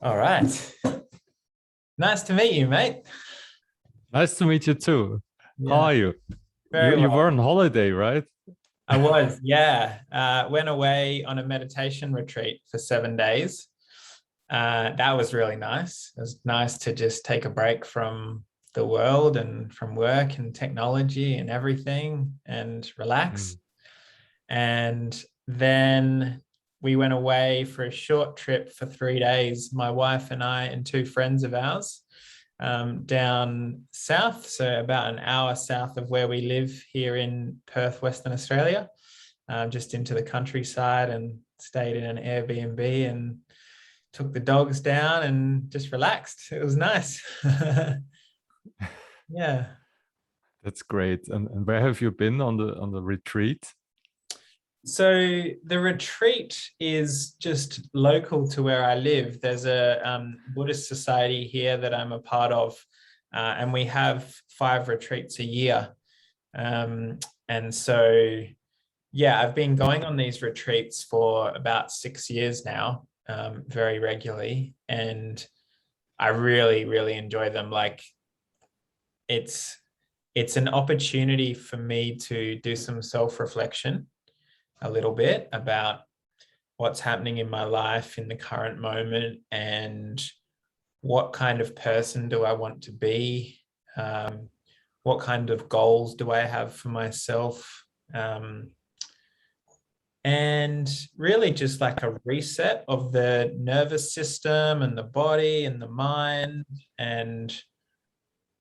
All right. Nice to meet you, mate. Nice to meet you too. How Yeah, are you? You very you were well. on holiday, right? I was, yeah. Went away on a meditation retreat for 7 days. That was really nice. It was nice to just take a break from the world and from work and technology and everything and relax. Mm. And then we went away for a short trip for 3 days, my wife and I and two friends of ours, down south, so about an hour south of where we live here in Perth, Western Australia, just into the countryside, and stayed in an Airbnb and took the dogs down and just relaxed. It was nice. Yeah. That's great. And where have you been on the retreat? So the retreat is just local to where I live. There's a Buddhist society here that I'm a part of, and we have 5 retreats a year. Um, and so, yeah, I've been going on these retreats for about 6 years now, very regularly, and I really, really enjoy them. Like it's it's an opportunity for me to do some self-reflection a little bit about what's happening in my life in the current moment and what kind of person do I want to be? What kind of goals do I have for myself? Um, and really just like a reset of the nervous system and the body and the mind. And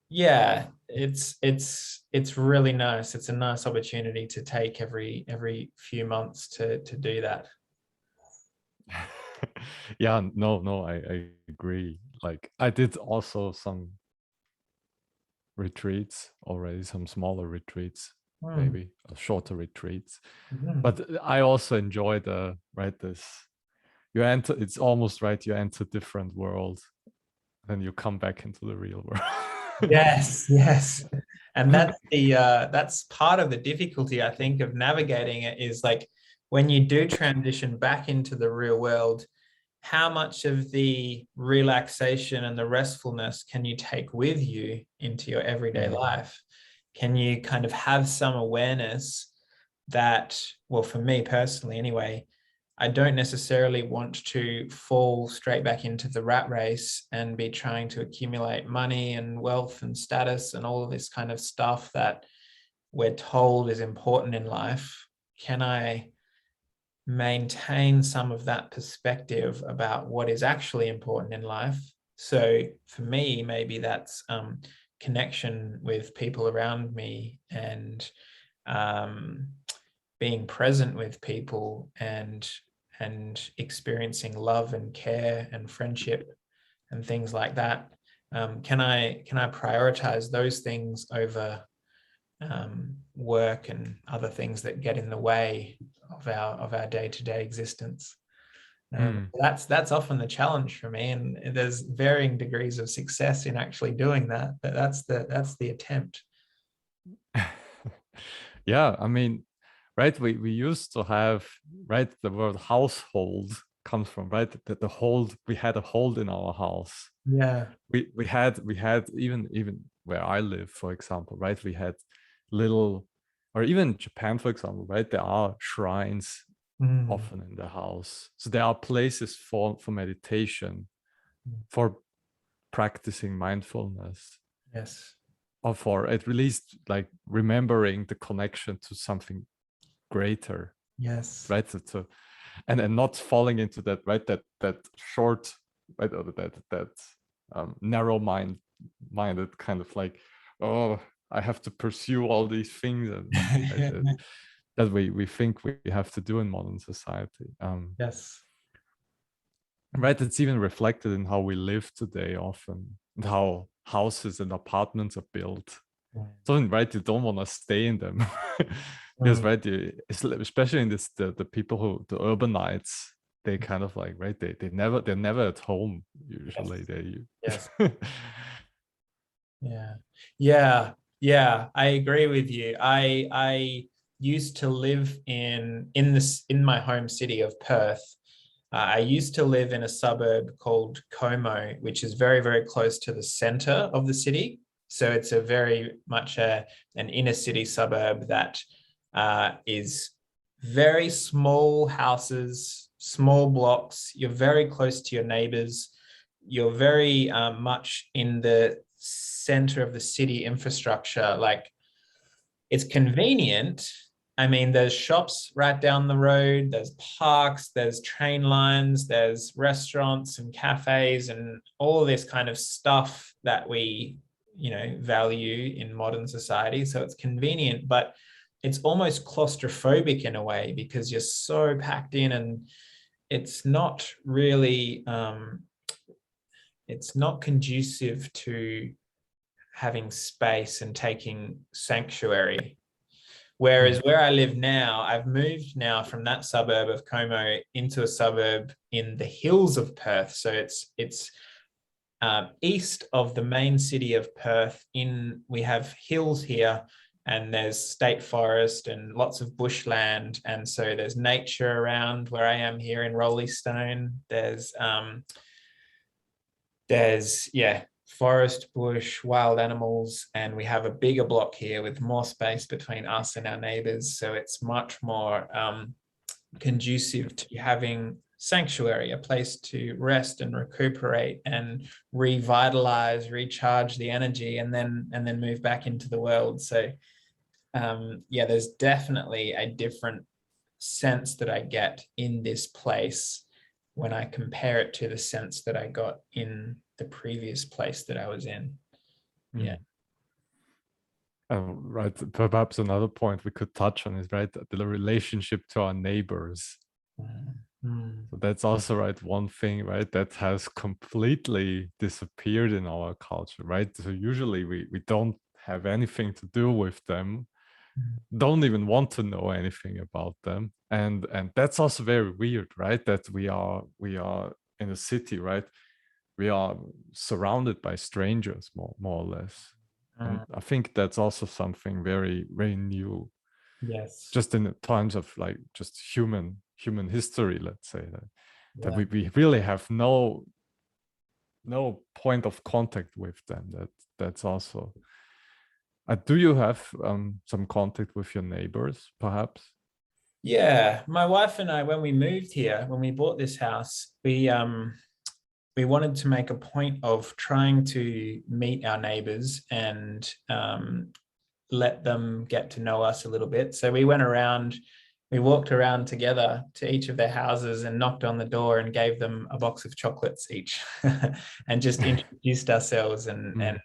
yeah, it's really nice. It's a nice opportunity to take every few months to do that. Yeah, no, I agree. Like I did also some retreats already, some smaller retreats, Hmm. maybe shorter retreats. Mhm. But I also enjoy the right this you enter it's almost right, you enter different world, then you come back into the real world. Yes, yes. And that's part of the difficulty, I think, of navigating it is like when you do transition back into the real world, how much of the relaxation and the restfulness can you take with you into your everyday Mm. life? Can you kind of have some awareness that, well, for me personally anyway, I don't necessarily want to fall straight back into the rat race and be trying to accumulate money and wealth and status and all of this kind of stuff that we're told is important in life. Can I maintain some of that perspective about what is actually important in life? So for me, maybe that's connection with people around me and um, being present with people and experiencing love and care and friendship and things like that. Can I prioritize those things over work and other things that get in the way of our day-to-day existence? Mm. That's often the challenge for me, and there's varying degrees of success in actually doing that. But that's the attempt. Yeah, I mean, right, we used to have, right, the word household comes from, right, the hold, we had a hold in our house. Yeah. We had even where I live, for example, right, we had little, or even Japan, for example, right, there are shrines Mm. often in the house, so there are places for meditation, for practicing mindfulness, Yes. or for at least like remembering the connection to something greater, Yes. right, and not falling into that, right, that short, right, or that narrow minded kind of like, oh, I have to pursue all these things, and right, that we think we have to do in modern society. Yes. Right, it's even reflected in how we live today often, and how houses and apartments are built. So right, you don't want to stay in them. Because Mm. right, especially in this, the people who, the urbanites, they kind of like, right, they're never at home usually, Yes. they Yes. Yeah. Yeah. Yeah. I agree with you. I used to live in my home city of Perth. I used to live in a suburb called Como, which is very, very close to the center of the city. So it's a very much an inner city suburb that is very small houses, small blocks. You're very close to your neighbors. You're very much in the center of the city infrastructure. Like, it's convenient. I mean, there's shops right down the road, there's parks, there's train lines, there's restaurants and cafes and all this kind of stuff that we, value in modern society. So it's convenient, but it's almost claustrophobic in a way because you're so packed in, and it's not really, it's not conducive to having space and taking sanctuary. Whereas where I live now, I've moved now from that suburb of Como into a suburb in the hills of Perth. So it's east of the main city of Perth. We have hills here, and there's state forest and lots of bushland, and so there's nature around where I am here in Roleystone. There's forest, bush, wild animals, and we have a bigger block here with more space between us and our neighbours. So it's much more conducive to having sanctuary, a place to rest and recuperate and revitalize, recharge the energy, and then move back into the world. So there's definitely a different sense that I get in this place when I compare it to the sense that I got in the previous place that I was in. Yeah. Right. Perhaps another point we could touch on is, right, the relationship to our neighbors. So that's also, right, one thing, right, that has completely disappeared in our culture, right? So usually we don't have anything to do with them, don't even want to know anything about them, and that's also very weird, right? That we are in a city, right? We are surrounded by strangers, more or less. And I think that's also something very, very new. Yes. Just in times of like just human history, let's say that we really have no point of contact with them. That's also. Do you have some contact with your neighbors, perhaps? Yeah, my wife and I, when we moved here, when we bought this house, we wanted to make a point of trying to meet our neighbors and let them get to know us a little bit. So we walked around together to each of their houses and knocked on the door and gave them a box of chocolates each and just introduced ourselves and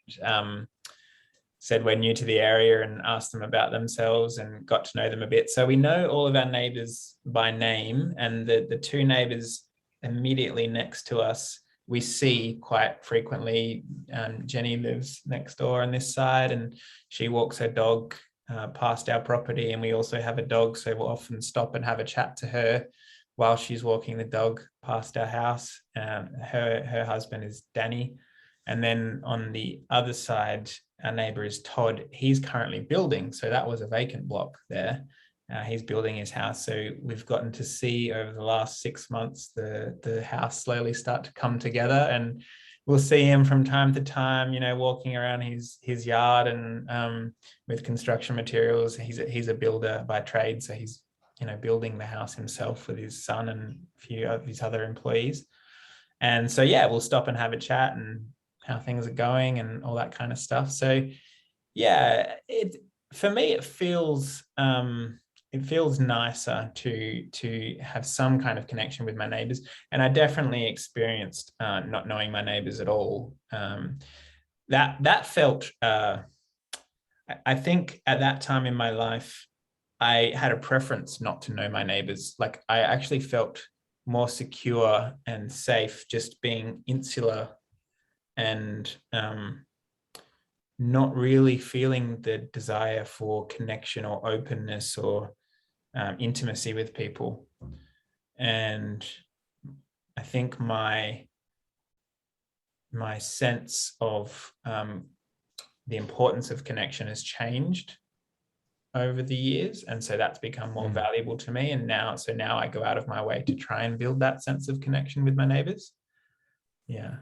said we're new to the area and asked them about themselves and got to know them a bit. So we know all of our neighbors by name, and the two neighbors immediately next to us we see quite frequently. Jenny lives next door on this side, and she walks her dog past our property, and we also have a dog, so we'll often stop and have a chat to her while she's walking the dog past our house. Her husband is Danny. And then on the other side, our neighbor is Todd. He's currently building. So that was a vacant block there. He's building his house. So we've gotten to see over the last 6 months the house slowly start to come together. And we'll see him from time to time, walking around his yard and with construction materials. He's a builder by trade. So he's, building the house himself with his son and a few of his other employees. And so, we'll stop and have a chat and how things are going and all that kind of stuff. So for me it feels nicer to have some kind of connection with my neighbors. And I definitely experienced not knowing my neighbors at all. That felt I think at that time in my life I had a preference not to know my neighbors. Like, I actually felt more secure and safe just being insular and not really feeling the desire for connection or openness or intimacy with people. And I think my sense of the importance of connection has changed over the years, and so that's become more valuable to me. And now I go out of my way to try and build that sense of connection with my neighbors. Yeah.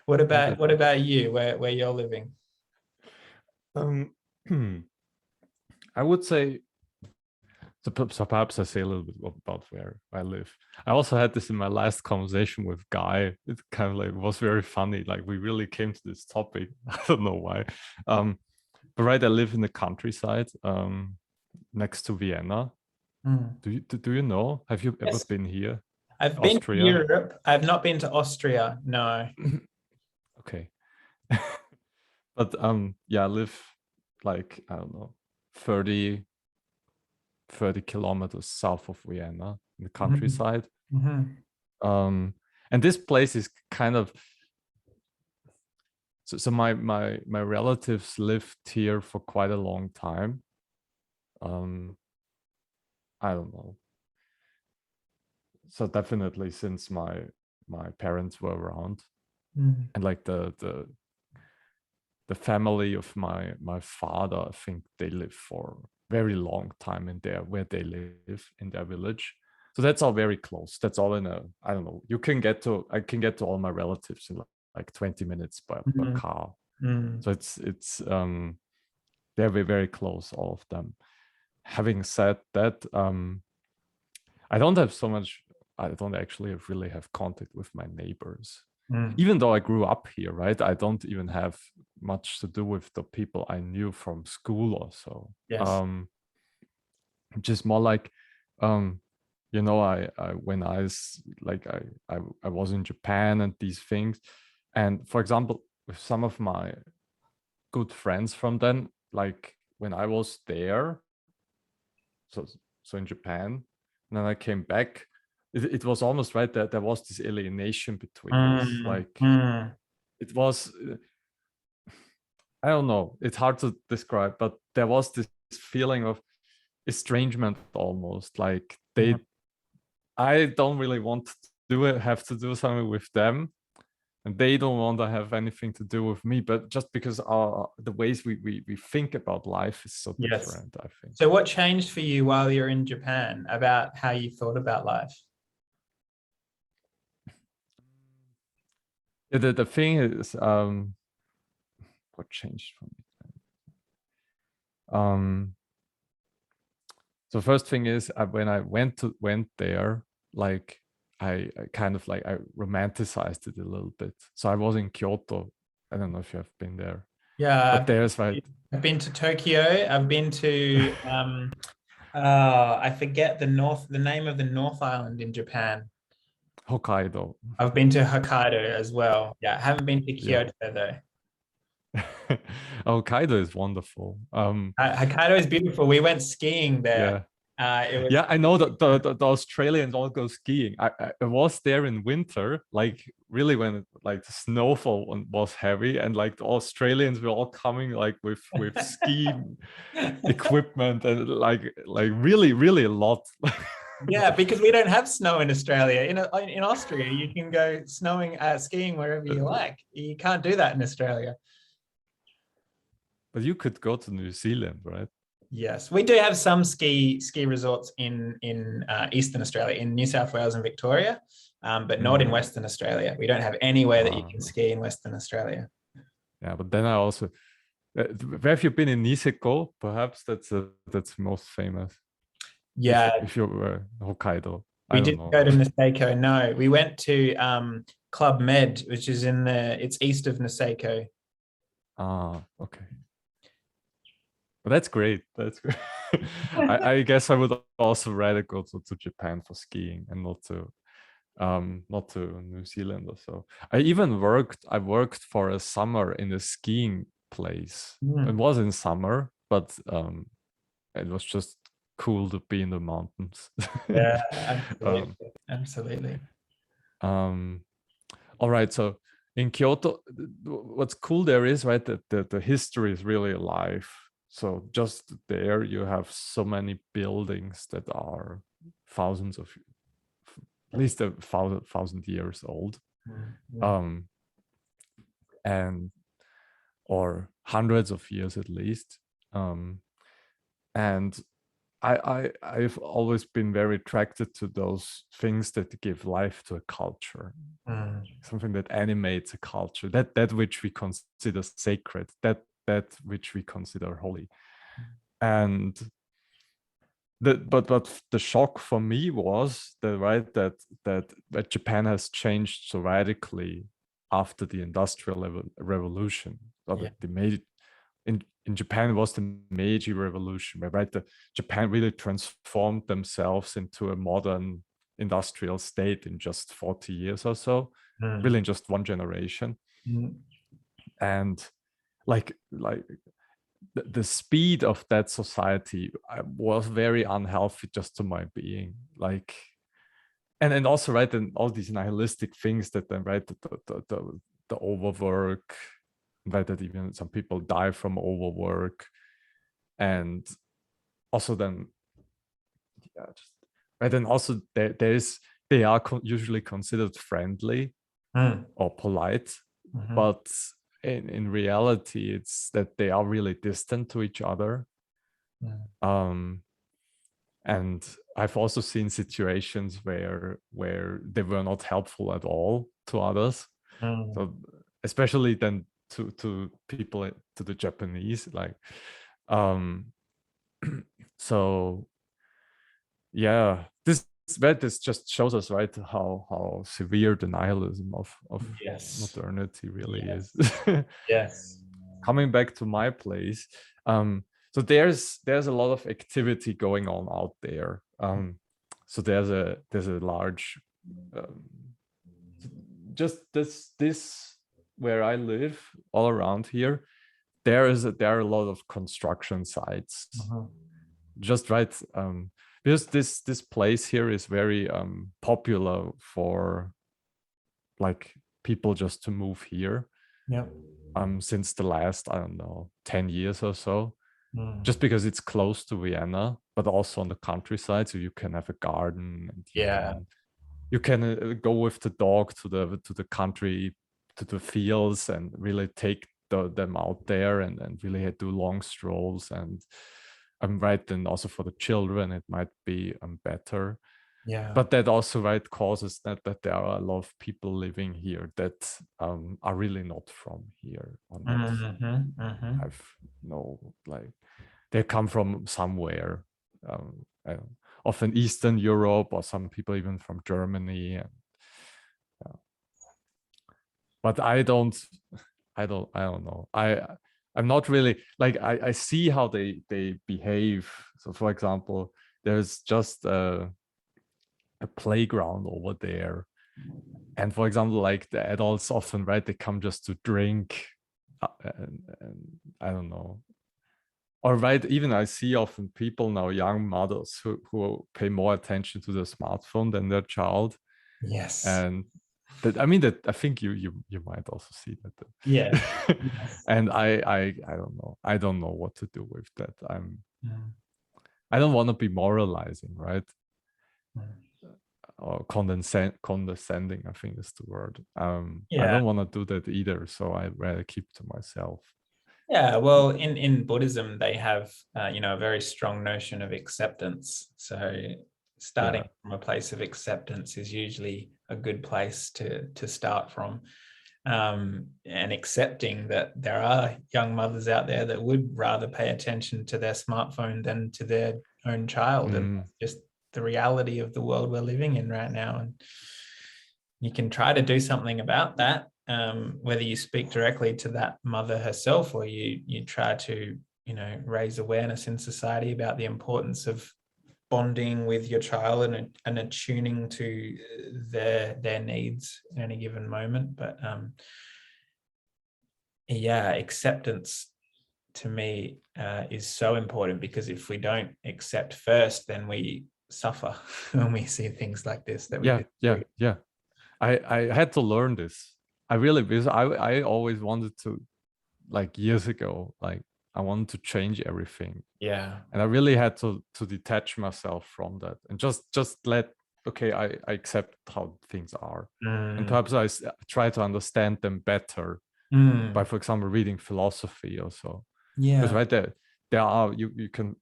What about you, where you're living? I would say, so perhaps I say a little bit about where I live. I also had this in my last conversation with Guy. It kind of like was very funny. Like we really came to this topic. I don't know why. But right, I live in the countryside, next to Vienna. Do you know? Have you ever been here? I've been to Austria? Europe. I've not been to Austria. No. Okay. But yeah, I live like, I don't know, 30 kilometers south of Vienna in the countryside. And this place is kind of, so my relatives lived here for quite a long time. I don't know. So definitely since my parents were around, and like the family of my father, I think they live for very long time in there where they live in their village. So that's all very close. That's all in a, I don't know, I can get to all my relatives in like 20 minutes by car. So it's they're very, very close, all of them. Having said that, I don't actually really have contact with my neighbors. Even though I grew up here, right? I don't even have much to do with the people I knew from school or so. Yes. Just more like, you know, I when I was in Japan and these things, and for example, with some of my good friends from then, like when I was there, so in Japan, and then I came back, it was almost right that there was this alienation between us. Like it was, I don't know, it's hard to describe, but there was this feeling of estrangement almost. Like I don't really want to have to do something with them, and they don't want to have anything to do with me. But just because the ways we think about life is so different, I think. So what changed for you while you're in Japan about how you thought about life? The thing is, what changed for me? So first thing is, when I went there, like I kind of like I romanticized it a little bit. So I was in Kyoto. I don't know if you have been there. Yeah, But there's like, I've been to Tokyo. I've been to I forget the name of the North Island in Japan. Hokkaido. I've been to Hokkaido as well. Yeah, I haven't been to Yeah. Kyoto though. Hokkaido is wonderful. Hokkaido is beautiful. We went skiing there. Yeah. It was Yeah, I know that the Australians all go skiing. I was there in winter, like really when like the snowfall was heavy, and like the Australians were all coming like with ski equipment, and like really, really a lot. Yeah, because we don't have snow in Australia. In Austria, you can go skiing wherever you like. You can't do that in Australia. But you could go to New Zealand, right? Yes, we do have some ski resorts in Eastern Australia, in New South Wales and Victoria, but not in Western Australia. We don't have anywhere that you can ski in Western Australia. Yeah, but then I also, where have you been in Niseko? Perhaps that's most famous. Yeah, if you were Hokkaido. we didn't go to Niseko. No, we went to Club Med, which is it's east of Niseko. Ah, okay. Well, that's great. That's great. I guess I would also rather go to Japan for skiing and not to New Zealand or so. I worked for a summer in a skiing place. It was in summer, but it was just cool to be in the mountains. Yeah, absolutely. All right, so in Kyoto, what's cool there is, right, that the history is really alive. So just there, you have so many buildings that are thousands of, at least 1,000 years old, and or hundreds of years at least. And I've always been very attracted to those things that give life to a culture, something that animates a culture, that which we consider sacred, that which we consider holy. And but the shock for me was that Japan has changed so radically after the Industrial Revolution. So Yeah. the in Japan it was the Meiji Revolution, where Japan really transformed themselves into a modern industrial state in just 40 years or so, really in just one generation. And like the speed of that society was very unhealthy just to my being. Like, and also and all these nihilistic things that then the overwork, that even some people die from overwork, and also then then also they are usually considered friendly or polite, but in reality it's that they are really distant to each other. And I've also seen situations where they were not helpful at all to others. So especially then to people, to the Japanese, like so yeah, this just shows us, right, how severe the nihilism of Yes. modernity really is. Yes. Coming back to my place, so there's a lot of activity going on out there. So there's a large just this where I live, all around here, there are a lot of construction sites. Just because this place here is very popular for like people just to move here. Yeah. Since the last, I don't know, 10 years or so, just because it's close to Vienna, but also on the countryside, so you can have a garden, and you can go with the dog to the country, to the fields, and really take them out there, and really do long strolls. And then also for the children it might be better. But that also causes that there are a lot of people living here that are really not from here, or not have no, like, they come from somewhere, often Eastern Europe, or some people even from Germany. And but I don't know. I'm not really, like, I see how they behave. So for example, there's just a playground over there, and for example, like, the adults often, they come just to drink, and I don't know. Or even I see often people now, young mothers, who pay more attention to the smartphone than their child. Yes. And that I think you might also see that. Yeah. And I don't know. I don't know what to do with that. I don't want to be moralizing, right? Or condescending, I think is the word. I don't want to do that either, so I'd rather keep to myself. Yeah, well, in Buddhism, they have a very strong notion of acceptance. So starting from a place of acceptance is usually a good place to start from, and accepting that there are young mothers out there that would rather pay attention to their smartphone than to their own child, and that's just the reality of the world we're living in right now. And you can try to do something about that. Whether you speak directly to that mother herself, or you try to raise awareness in society about the importance of bonding with your child and attuning to their needs in any given moment. But acceptance to me is so important, because if we don't accept first, then we suffer when we see things like this that we I had to learn this. Because I always wanted to, like, years ago, like, I wanted to change everything. And I really had to detach myself from that, and just I accept how things are. And perhaps I try to understand them better by, for example, reading philosophy or so. Because there are, you can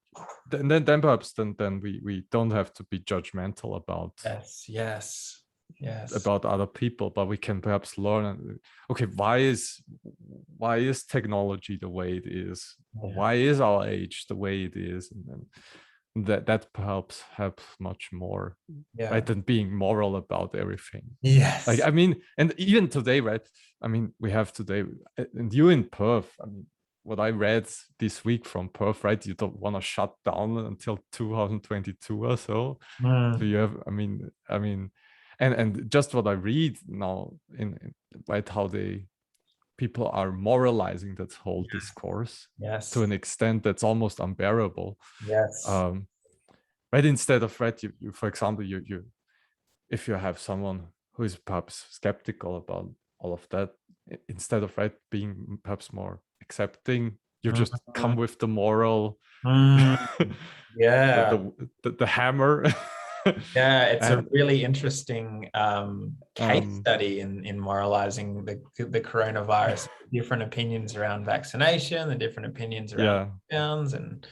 then perhaps then we don't have to be judgmental Yes. about other people, but we can perhaps learn, okay, why is technology the way it is, or Yeah. why is our age the way it is, and then that perhaps helps much more, Yeah. right, than being moral about everything. Like, Yes. I mean, and even today, right, I mean, we have today, and you in Perth, I mean, what I read this week from Perth, right, you don't want to shut down until 2022 or so. So you have, I mean, and just what I read now in right, how people are moralizing that whole discourse to Yes. an extent that's almost unbearable. Yes. Right, instead of, right, you for example, you if you have someone who is perhaps skeptical about all of that, instead of, right, being perhaps more accepting, you just come Mhm. with the moral, Mm. the, Yeah. the hammer. Yeah, it's a And really interesting case study in moralizing the coronavirus. Different opinions around vaccination, the different opinions around yeah, lockdowns, and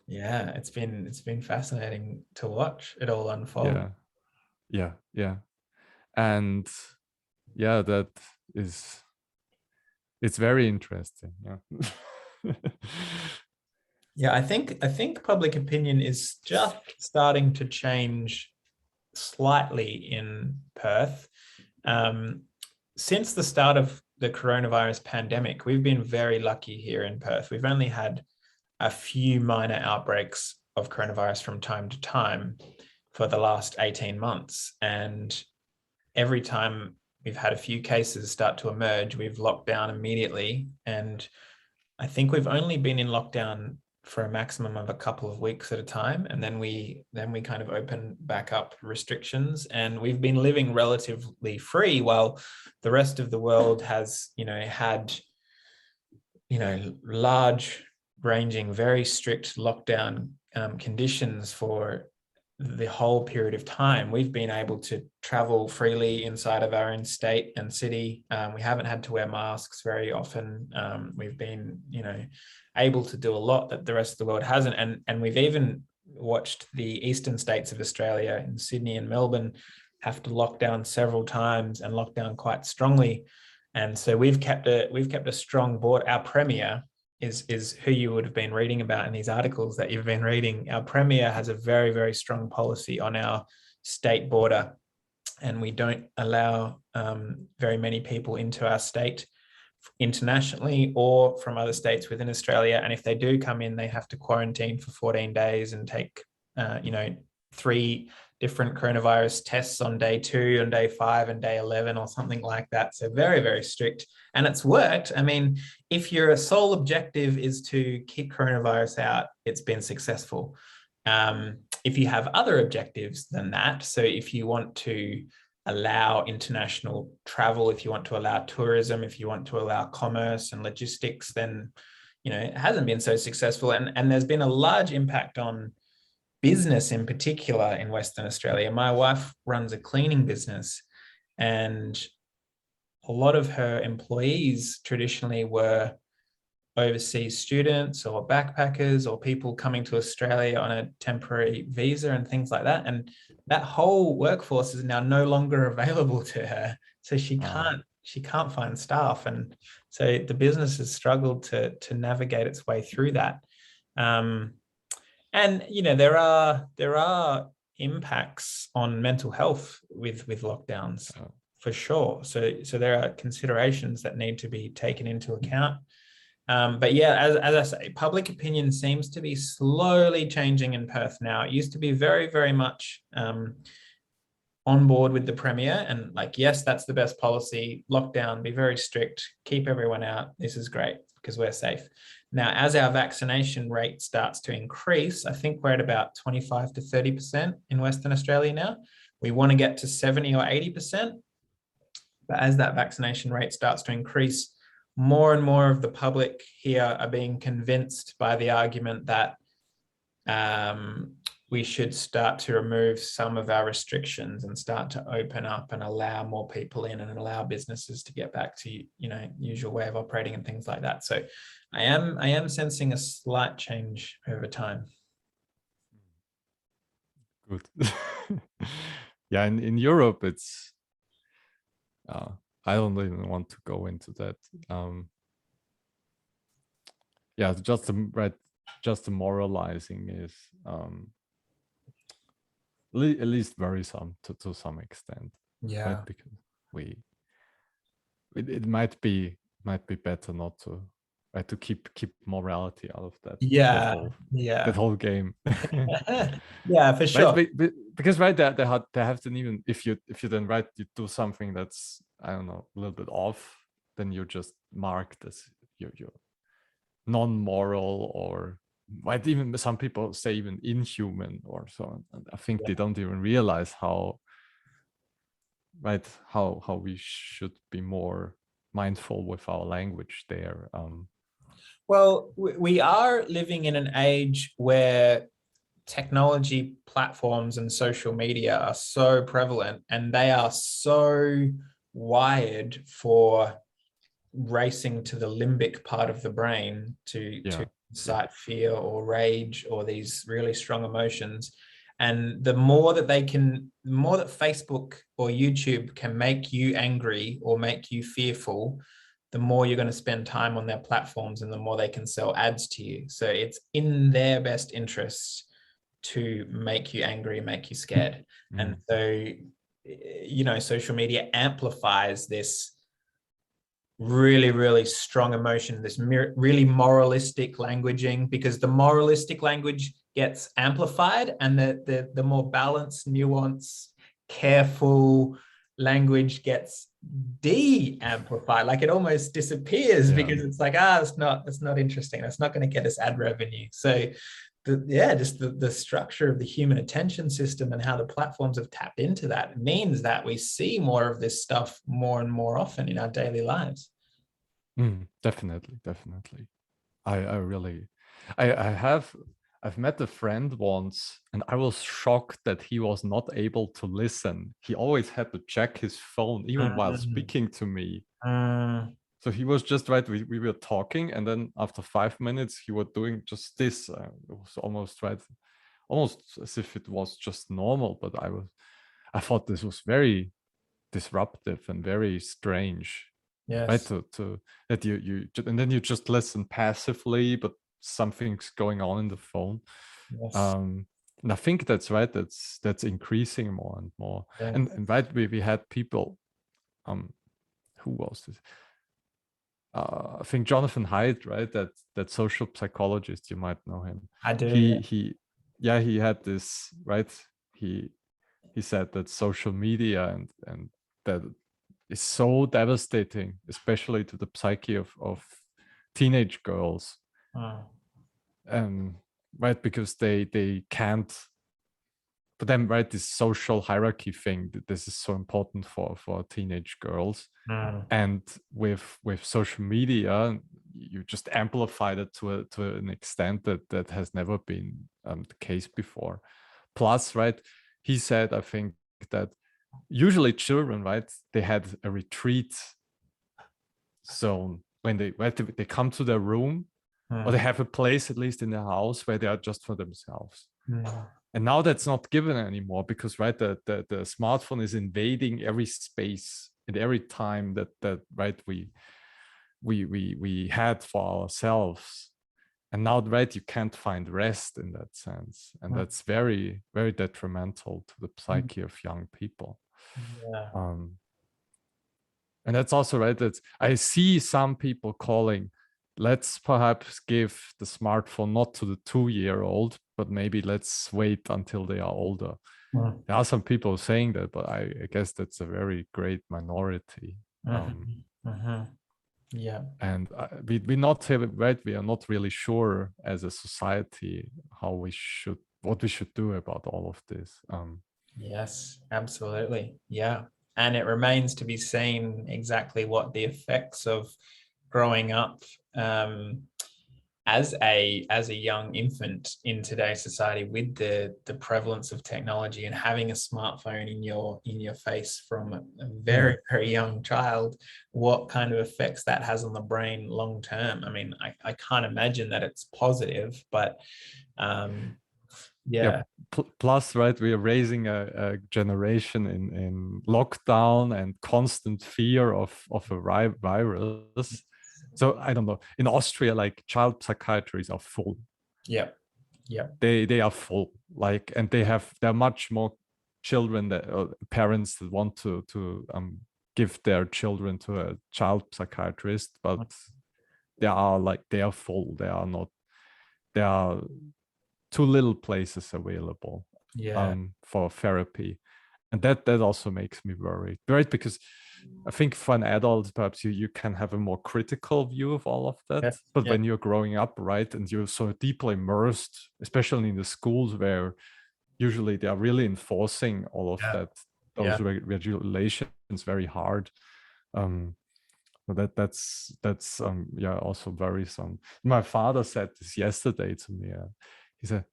yeah, it's been fascinating to watch it all unfold. yeah, yeah, and yeah, that is, it's very interesting. Yeah. Yeah, I think public opinion is just starting to change slightly in Perth. Um, since the start of the coronavirus pandemic, we've been very lucky here in Perth. We've only had a few minor outbreaks of coronavirus from time to time for the last 18 months. And every time we've had a few cases start to emerge, we've locked down immediately. And I think we've only been in lockdown for a maximum of a couple of weeks at a time, and then we kind of open back up restrictions, and we've been living relatively free while the rest of the world has had large ranging, very strict lockdown conditions for the whole period of time. We've been able to travel freely inside of our own state and city. We haven't had to wear masks very often. We've been, able to do a lot that the rest of the world hasn't. And we've even watched the eastern states of Australia, in Sydney and Melbourne, have to lock down several times and lock down quite strongly. And so we've kept a strong board. Our premier is who you would have been reading about in these articles that you've been reading. Our premier has a very, very strong policy on our state border, and we don't allow very many people into our state internationally or from other states within Australia. And if they do come in, they have to quarantine for 14 days and take, 3 different coronavirus tests on day 2, on day 5, and day 11, or something like that. So very, very strict. And it's worked. I mean, if your sole objective is to keep coronavirus out, it's been successful. If you have other objectives than that, so if you want to allow international travel, if you want to allow tourism, if you want to allow commerce and logistics, then it hasn't been so successful. And there's been a large impact on business in particular in Western Australia. My wife runs a cleaning business, and a lot of her employees traditionally were overseas students or backpackers or people coming to Australia on a temporary visa and things like that. And that whole workforce is now no longer available to her. So she can't find staff. And so the business has struggled to navigate its way through that. And there are impacts on mental health with lockdowns, for sure. So there are considerations that need to be taken into account. But yeah, as I say, public opinion seems to be slowly changing in Perth now. It used to be very, very much on board with the premier and like, yes, that's the best policy. Lockdown, be very strict, keep everyone out. This is great because we're safe. Now, as our vaccination rate starts to increase, I think we're at about 25 to 30% in Western Australia now. We want to get to 70 or 80%. But as that vaccination rate starts to increase, more and more of the public here are being convinced by the argument that we should start to remove some of our restrictions and start to open up and allow more people in and allow businesses to get back to usual way of operating and things like that. So I am sensing a slight change over time. Good. Yeah, in Europe, it's I don't even want to go into that. Yeah, just the moralizing is at least worrisome to some extent, right? Yeah. Because we it might be better not to, right, to keep morality out of Yeah. that Yeah. whole game. Yeah, for Right, sure. because right, they have to, even if you then, right, you do something that's, I don't know, a little bit off, then you're just marked as you're non-moral, or might even, some people say, even inhuman or so on. And I think Yeah. they don't even realize how, right, how we should be more mindful with our language there. Well, we are living in an age where technology platforms and social media are so prevalent, and they are so wired for racing to the limbic part of the brain to Yeah, yeah, incite fear or rage or these really strong emotions. And the more that the more that Facebook or YouTube can make you angry or make you fearful, the more you're going to spend time on their platforms and the more they can sell ads to you. So it's in their best interests to make you angry, make you scared. And mm, so, social media amplifies this really, really strong emotion, this really moralistic languaging, because the moralistic language gets amplified and the more balanced, nuanced, careful language gets de-amplified. Like it almost disappears yeah. because it's like, it's not interesting. That's not going to get us ad revenue. So just the structure of the human attention system and how the platforms have tapped into that means that we see more of this stuff more and more often in our daily lives. Definitely, definitely. I really, I have, I've met a friend once, and I was shocked that he was not able to listen. He always had to check his phone, even while Mm, speaking to me. mm, So he was just, right. We were talking, and then after 5 minutes, he was doing just this. It was almost, right, almost as if it was just normal. But I thought this was very disruptive and very strange, right? yes, To that and then you just listen passively, but something's going on in the phone. yes, Um, and I think that's right. That's increasing more and more. yes. And right, we had people. Who was this? I think Jonathan Haidt, right? That social psychologist, you might know him. I do. Yeah. Yeah, he had this, right. He he said that social media and that is so devastating, especially to the psyche of teenage girls. Mm, Um, right, because they can't, for them, right, this social hierarchy thing, that this is so important for teenage girls. mm, And with social media, you just amplify that to an extent that has never been the case before. Plus, right, he said, I think, that usually children, right, they had a retreat zone when they come to their room, or they mm, have a place, at least in their house, where they are just for themselves. mm, And now that's not given anymore, because, right, the smartphone is invading every space and every time that right, we had for ourselves. And now, right, you can't find rest in that sense, and mm, that's very, very detrimental to the mm. psyche of young people. Yeah. um and that's also right, that I see some people calling, let's perhaps give the smartphone not to the 2-year-old, but maybe let's wait until they are older. Mm, There are some people saying that, but I guess that's a very great minority. mhm, mhm. Yeah. And we not have, right, we are not really sure as a society what we should do about all of this. Yes, absolutely. Yeah. And it remains to be seen exactly what the effects of growing up as a young infant in today's society with the prevalence of technology and having a smartphone in your face from a very, Mm, very young child, what kind of effects that has on the brain long term. I mean, I can't imagine that it's positive, but um, Yeah. Plus, right, we are raising a generation in lockdown and constant fear of a virus. So I don't know. In Austria, like child psychiatries are full. Yeah. Yeah. They are full. Like, and there are much more children that parents that want to give their children to a child psychiatrist, but they are full. There are too little places available Yeah. for therapy, and that also makes me worried, right? Because I think for an adult, perhaps you can have a more critical view of all of that, Yeah. but Yeah. when you're growing up, right, and you're so deeply immersed, especially in the schools where usually they are really enforcing all of Yeah. that, Yeah. those regulations very hard. So that's yeah, also worrisome. My father said this yesterday to me. He said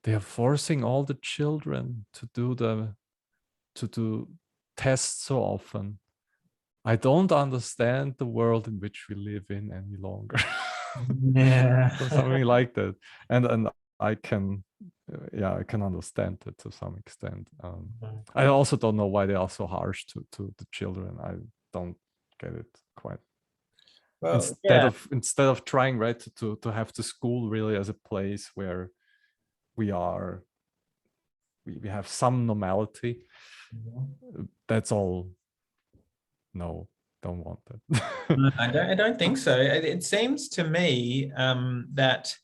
they are forcing all the children to do tests so often. I don't understand the world in which we live in any longer. Yeah. So something like that, and I can, yeah, I can understand it to some extent. I also don't know why they are so harsh to the children. I don't get it quite. Well, Instead yeah. of trying, right, to have the school really as a place where we are we have some normality. That's all. No, don't want that. No, I don't think so. It seems to me that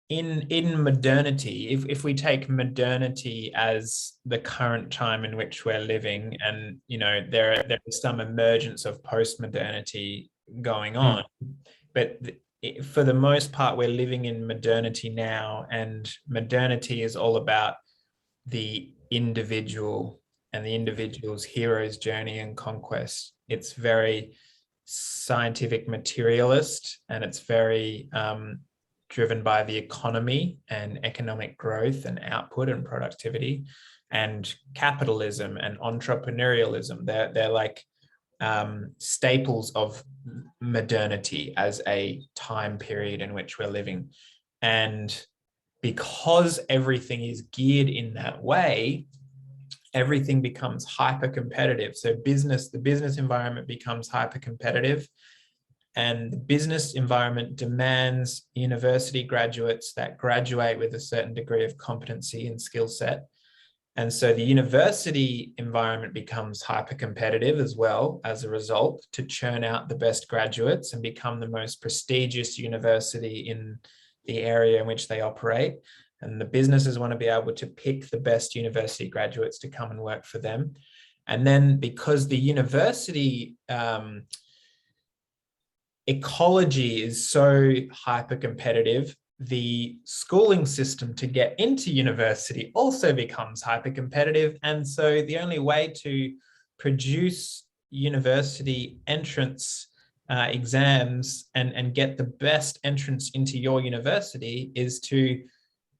in modernity, if we take modernity as the current time in which we're living, and there is some emergence of post-modernity going Hmm. on, but for the most part, we're living in modernity now, and modernity is all about the individual and the individual's hero's journey and conquest. It's very scientific materialist, and it's very driven by the economy and economic growth and output and productivity and capitalism and entrepreneurialism. They're like staples of modernity as a time period in which we're living. And because everything is geared in that way, everything becomes hyper competitive. So the business environment becomes hyper competitive, and the business environment demands university graduates that graduate with a certain degree of competency and skill set. And so the university environment becomes hyper competitive as well as a result, to churn out the best graduates and become the most prestigious university in the area in which they operate. And the businesses want to be able to pick the best university graduates to come and work for them. And then because the university ecology is so hyper competitive, the schooling system to get into university also becomes hyper competitive. And so the only way to produce university entrance exams and get the best entrance into your university is to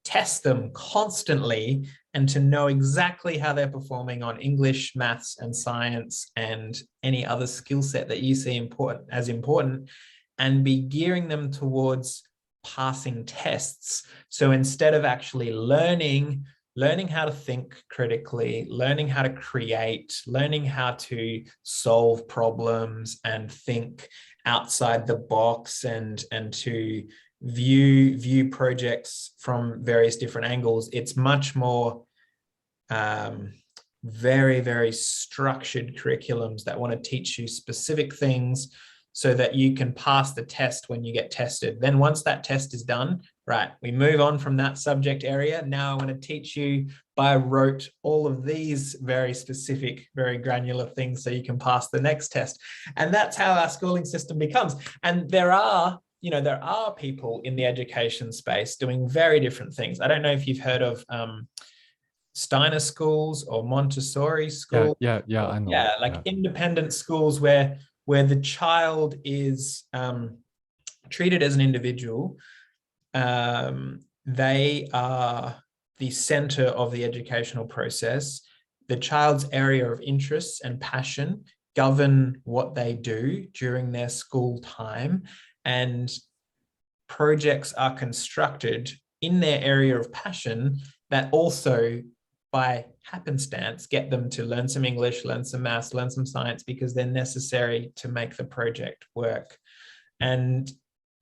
test them constantly and to know exactly how they're performing on English, maths, and science, and any other skill set that you see important, and be gearing them towards passing tests. So instead of actually learning how to think critically, learning how to create, learning how to solve problems and think outside the box, and to view projects from various different angles, it's much more very, very structured curriculums that want to teach you specific things so that you can pass the test when you get tested. Then once that test is done, right, we move on from that subject area. Now I want to teach you by rote all of these very specific, very granular things so you can pass the next test. And that's how our schooling system becomes. And there are people in the education space doing very different things. I don't know if you've heard of Steiner schools or Montessori schools. Yeah, I know. Yeah, like independent schools where the child is treated as an individual. They are the center of the educational process. The child's area of interest and passion govern what they do during their school time, and projects are constructed in their area of passion that also by happenstance get them to learn some English, learn some maths, learn some science, because they're necessary to make the project work. And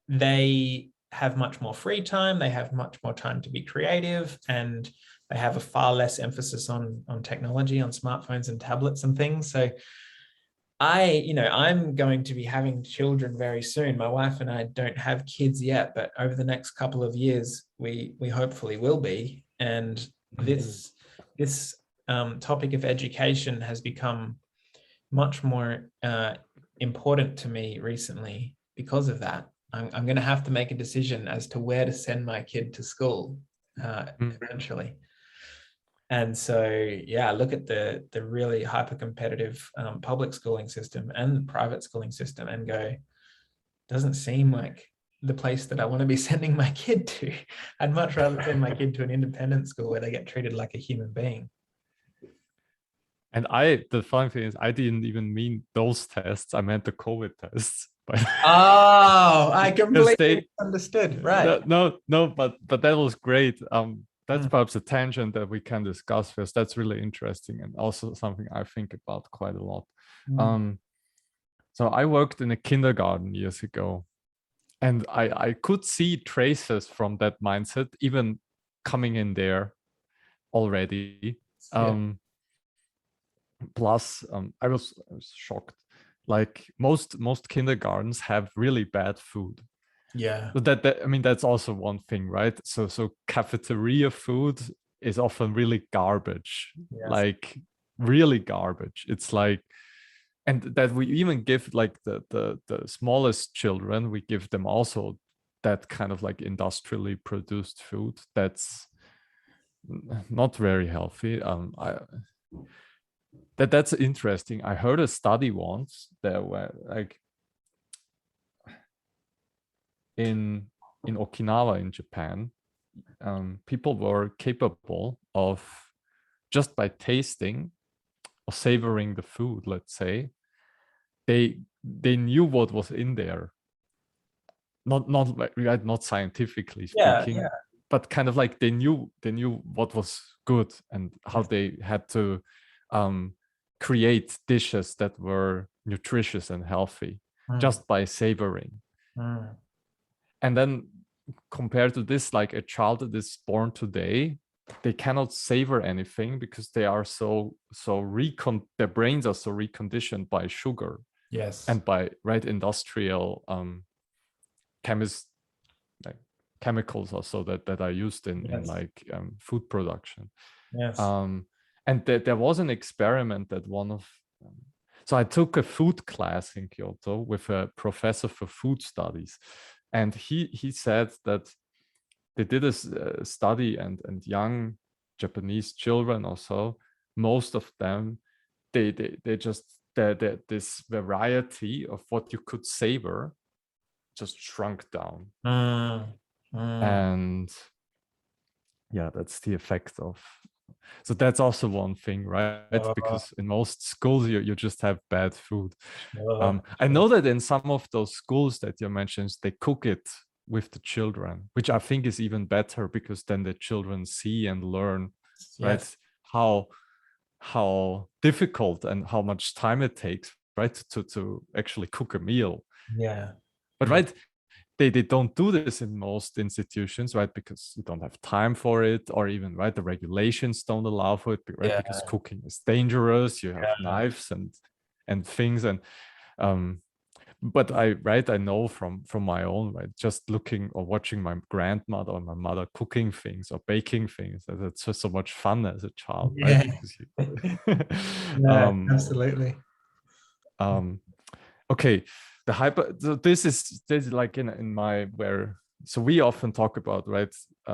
they have much more free time, they have much more time to be creative, and they have a far less emphasis on technology, on smartphones and tablets and things. So I'm going to be having children very soon. My wife and I don't have kids yet, but over the next couple of years, we hopefully will be. And this topic of education has become much more important to me recently because of that. I'm going to have to make a decision as to where to send my kid to school eventually. And so, yeah, look at the really hyper competitive public schooling system and private schooling system and go, doesn't seem like the place that I want to be sending my kid to. I'd much rather send my kid to an independent school where they get treated like a human being. And the funny thing is, I didn't even mean those tests. I meant the COVID tests. But oh, I completely understood. Right. No, but that was great. That's perhaps a tangent that we can discuss first. That's really interesting and also something I think about quite a lot. So I worked in a kindergarten years ago, and I could see traces from that mindset even coming in there already. Plus, I was shocked. Like most kindergartens have really bad food. Yeah. But that's also one thing, right? So cafeteria food is often really garbage, like really garbage. It's like, and that we even give like the smallest children, we give them also that kind of like industrially produced food that's not very healthy. That's interesting. I heard a study once that were like in Okinawa in Japan, people were capable of, just by tasting or savoring the food, let's say, they knew what was in there. Not scientifically speaking, but kind of like they knew what was good and how they had to create dishes that were nutritious and healthy just by savoring. And then compared to this, like a child that is born today, they cannot savor anything because they are their brains are so reconditioned by sugar, and by industrial chemicals also that are used in food production. And there was an experiment that so I took a food class in Kyoto with a professor for food studies, and he said that they did a study, and young Japanese children also, most of them, they just this variety of what you could savor just shrunk down. And yeah, that's the effect of. So that's also one thing, right? Because in most schools you just have bad food. I know that in some of those schools that you mentioned, they cook it with the children, which I think is even better, because then the children see and learn, right, how difficult and how much time it takes, right, to actually cook a meal. But right, they don't do this in most institutions, right, because you don't have time for it, or even the regulations don't allow for it, right, because cooking is dangerous. You have knives and things, and but I know from my own, just looking or watching my grandmother or my mother cooking things or baking things, that's just so much fun as a child, right? Absolutely. Okay, so this is like in my so we often talk about, right, I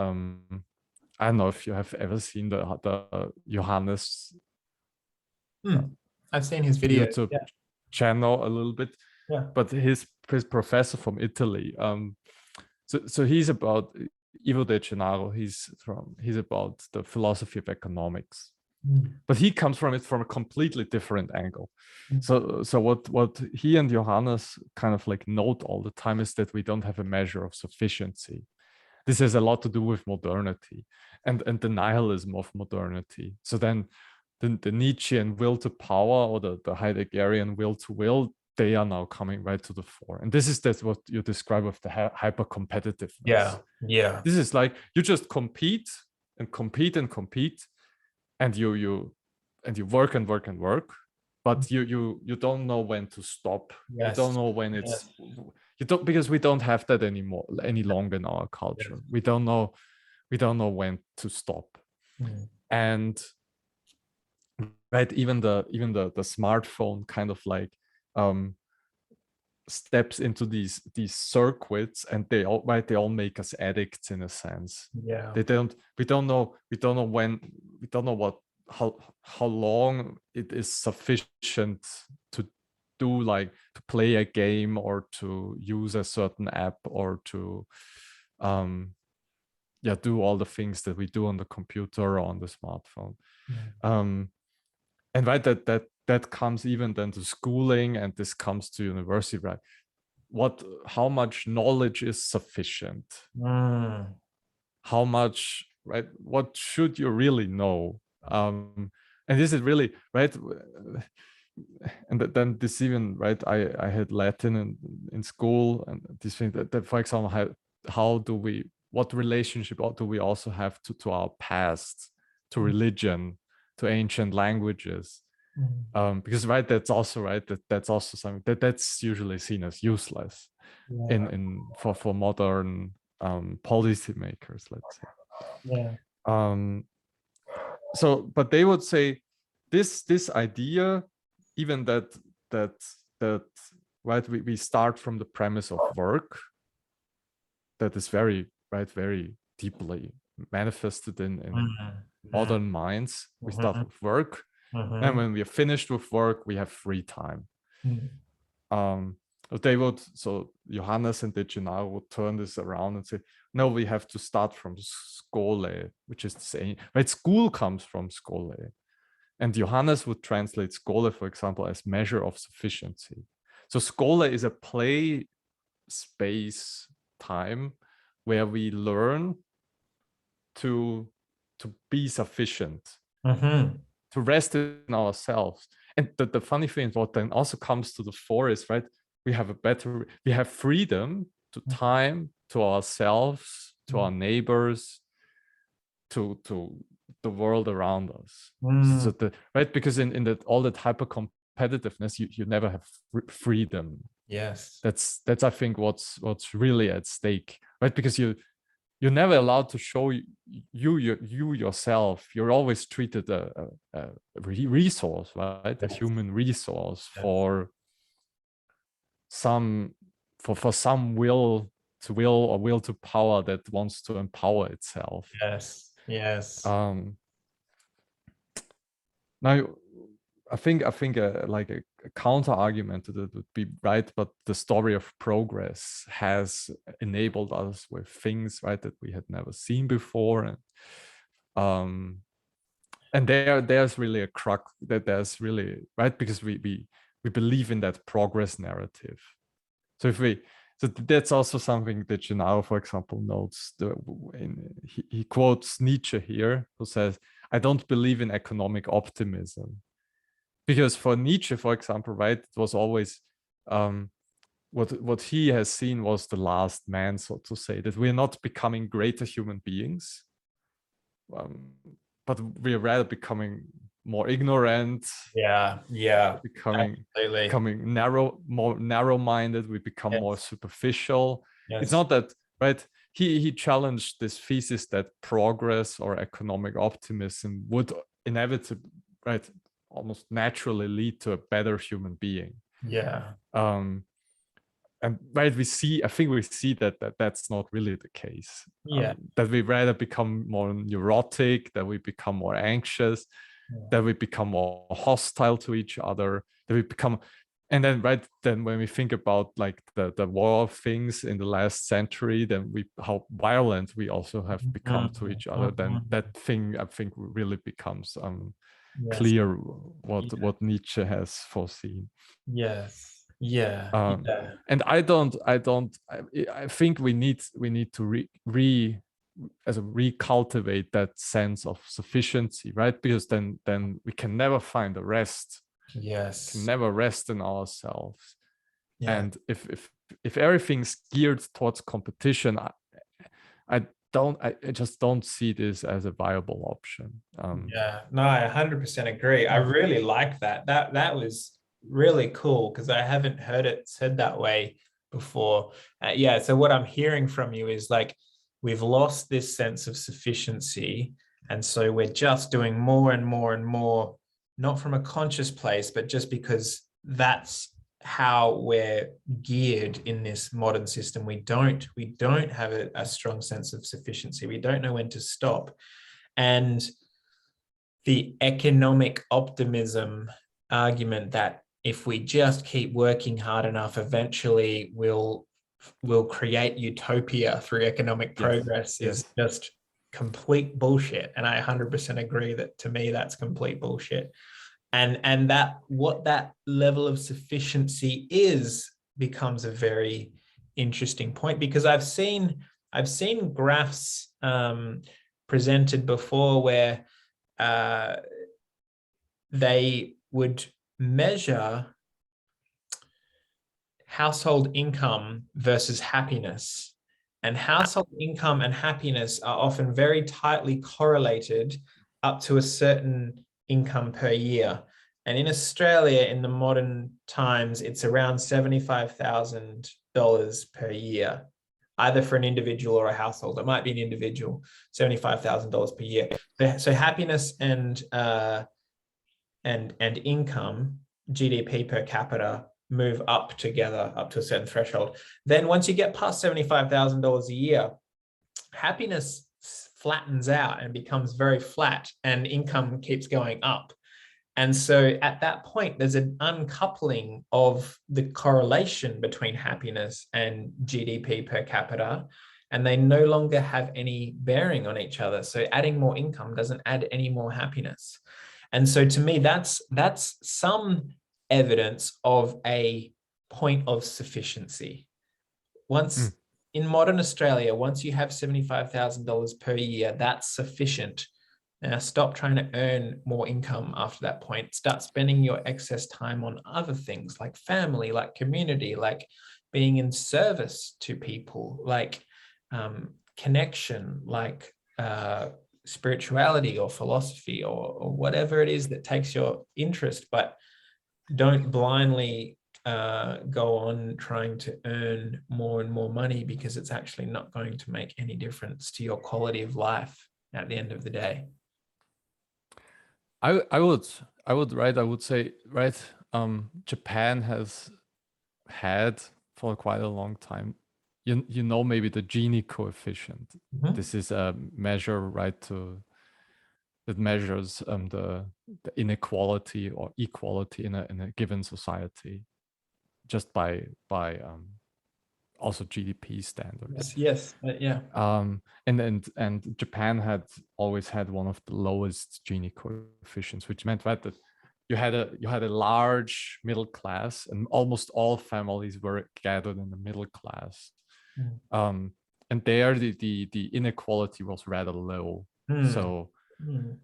don't know if you have ever seen the Johannes I've seen his video YouTube channel a little bit, but his professor from Italy, so he's about Ivo De Gennaro. He's about the philosophy of economics, but he comes from it from a completely different angle. So what he and Johannes kind of like note all the time is that we don't have a measure of sufficiency. this has a lot to do with modernity and the nihilism of modernity. So then the Nietzschean will to power, or the Heideggerian will to will, they are now coming right to the fore. And that's what you describe with the hyper competitiveness. Yeah. This is like you just compete and compete and compete, and you work and work and work, but you don't know when to stop. Yes. You don't know when it's you don't, because we don't have that anymore any longer in our culture. We don't know when to stop. And right, even the smartphone kind of like steps into these circuits, and they all make us addicts in a sense. We don't know how long it is sufficient to do, like to play a game or to use a certain app or to do all the things that we do on the computer or on the smartphone. And right, that comes even then to schooling, and this comes to university, right? How much knowledge is sufficient? How much, right? What should you really know? And this is really right. And then this even right. I had Latin in school, and this thing that for example, what relationship do we also have to our past, to religion, to ancient languages? Because right, that's also right. That's also something that's usually seen as useless for modern policymakers, let's say. So, but they would say this idea, even that right, we start from the premise of work that is very deeply manifested in modern minds. We start with work, and when we are finished with work, we have free time. So Johannes and De Gennaro would turn this around and say, no, we have to start from skole, which is the same, right? School comes from skole. And Johannes would translate skole, for example, as measure of sufficiency. So skole is a play space time where we learn to be sufficient, to rest in ourselves. And the funny thing, what then also comes to the fore is, right, we have freedom to time, to ourselves, to our neighbors, to the world around us. So right, because in all that hyper competitiveness, you never have freedom. Yes. That's I think what's really at stake, right? Because you're never allowed to show you yourself. You're always treated a resource, right? A human resource for some will to power that wants to empower itself. Yes. Now, I think like a counter argument to that would be, right, but the story of progress has enabled us with things, right, that we had never seen before, and there's really a crux that there's really, right, because we believe in that progress narrative. So that's also something that Gennaro, for example, notes. He quotes Nietzsche here, who says, "I don't believe in economic optimism." Because for Nietzsche, for example, right, it was always what he has seen was the last man, so to say, that we're not becoming greater human beings, but we're rather becoming more ignorant. Becoming more narrow-minded. We become more superficial. It's not that, right? He challenged this thesis that progress or economic optimism would inevitably, right, almost naturally lead to a better human being. And right, I think we see that that's not really the case. That we rather become more neurotic, that we become more anxious, that we become more hostile to each other, that we become, and then right then when we think about like the war of things in the last century, then how violent we also have become to each other, then that thing I think really becomes clear what Nietzsche has foreseen. Yeah. um, Yeah. and I think we need to recultivate that sense of sufficiency, right? Because then we can never find a rest, can Yes. never rest in ourselves. Yeah. And if everything's geared towards competition, I I just don't see this as a viable option. Yeah, no, I 100% agree. I really like that. That was really cool because I haven't heard it said that way before. Yeah, so what I'm hearing from you is like we've lost this sense of sufficiency, and so we're just doing more and more and more, not from a conscious place, but just because that's how we're geared in this modern system. We don't have a strong sense of sufficiency. We don't know when to stop. And the economic optimism argument that if we just keep working hard enough, eventually we'll create utopia through economic Yes, progress is yes. just complete bullshit. And I 100% agree that, to me, that's complete bullshit. And that what that level of sufficiency is becomes a very interesting point, because I've seen graphs presented before where uh, they would measure household income versus happiness. And household income and happiness are often very tightly correlated up to a certain income per year. And in Australia, in the modern times, it's around $75,000 per year, either for an individual or a household. It might be an individual, $75,000 per year. So happiness and income, GDP per capita, move up together up to a certain threshold. Then once you get past $75,000 a year, happiness flattens out and becomes very flat, and income keeps going up. And so at that point, there's an uncoupling of the correlation between happiness and GDP per capita, and they no longer have any bearing on each other. So adding more income doesn't add any more happiness. And so to me, that's some evidence of a point of sufficiency. Mm. Once in modern Australia, once you have $75,000 per year, that's sufficient. Now stop trying to earn more income after that point. Start spending your excess time on other things like family, like community, like being in service to people, like connection, like spirituality or philosophy or whatever it is that takes your interest. But don't blindly go on trying to earn more and more money, because it's actually not going to make any difference to your quality of life at the end of the day. I would say, right, Japan has had for quite a long time, you know, maybe the Gini coefficient. Mm-hmm. This is a measure, right, that measures the inequality or equality in a given society, just by also GDP standards. Yes, yeah. And Japan had always had one of the lowest Gini coefficients, which meant, right, that you had a large middle class, and almost all families were gathered in the middle class. Mm. And there the inequality was rather low. So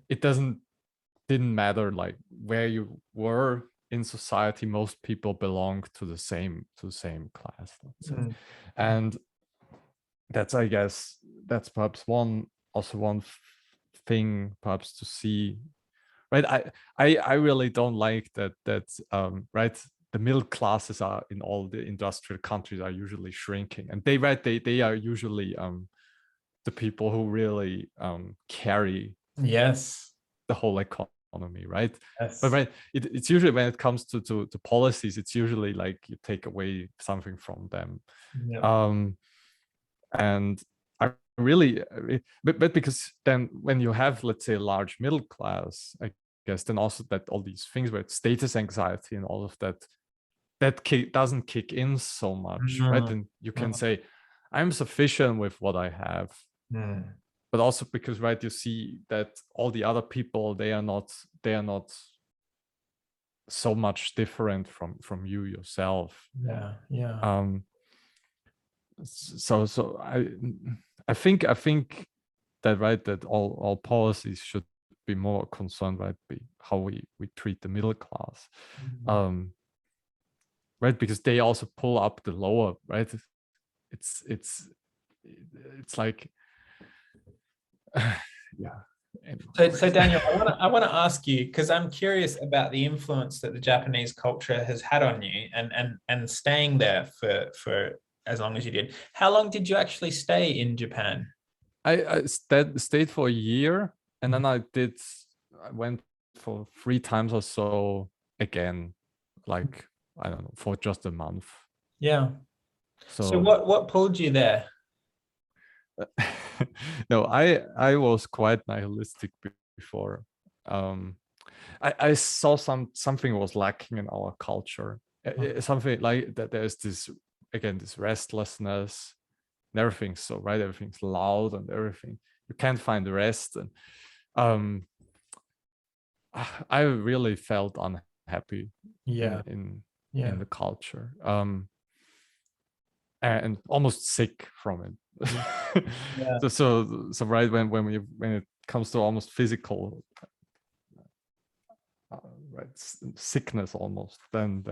it didn't matter like where you were in society, most people belonged to the same class, let's say. And that's, I guess, that's perhaps one thing perhaps to see, right? I really don't like that right, the middle classes are in all the industrial countries are usually shrinking, and they are usually the people who really carry Yes. the whole economy, right? But Yes. right, it's usually when it comes to policies, it's usually like you take away something from them. Yeah. And I really, but because then when you have, let's say, a large middle class, I guess, then also that all these things where status anxiety and all of that doesn't kick in so much, right? And you can say, I'm sufficient with what I have. But also because, right, you see that all the other people, they are not so much different from you yourself. Yeah. Yeah. So I think that, right, that all policies should be more concerned, right, be how we treat the middle class, right, because they also pull up the lower, right. It's like yeah. So, Anyways. Daniel, I want to ask you, because I'm curious about the influence that the Japanese culture has had on you, and staying there for as long as you did. How long did you actually stay in Japan? I stayed for a year, and then I went for 3 times or so again, like, I don't know, for just a month. Yeah. So So what pulled you there? no, I was quite nihilistic before. um I saw something was lacking in our culture. Something like that. There's this, again, this restlessness, and everything's so, right, everything's loud and everything, you can't find rest. And um I really felt unhappy Yeah. in the culture, and almost sick from it. Yeah. So right, when it comes to almost physical, right, sickness almost, then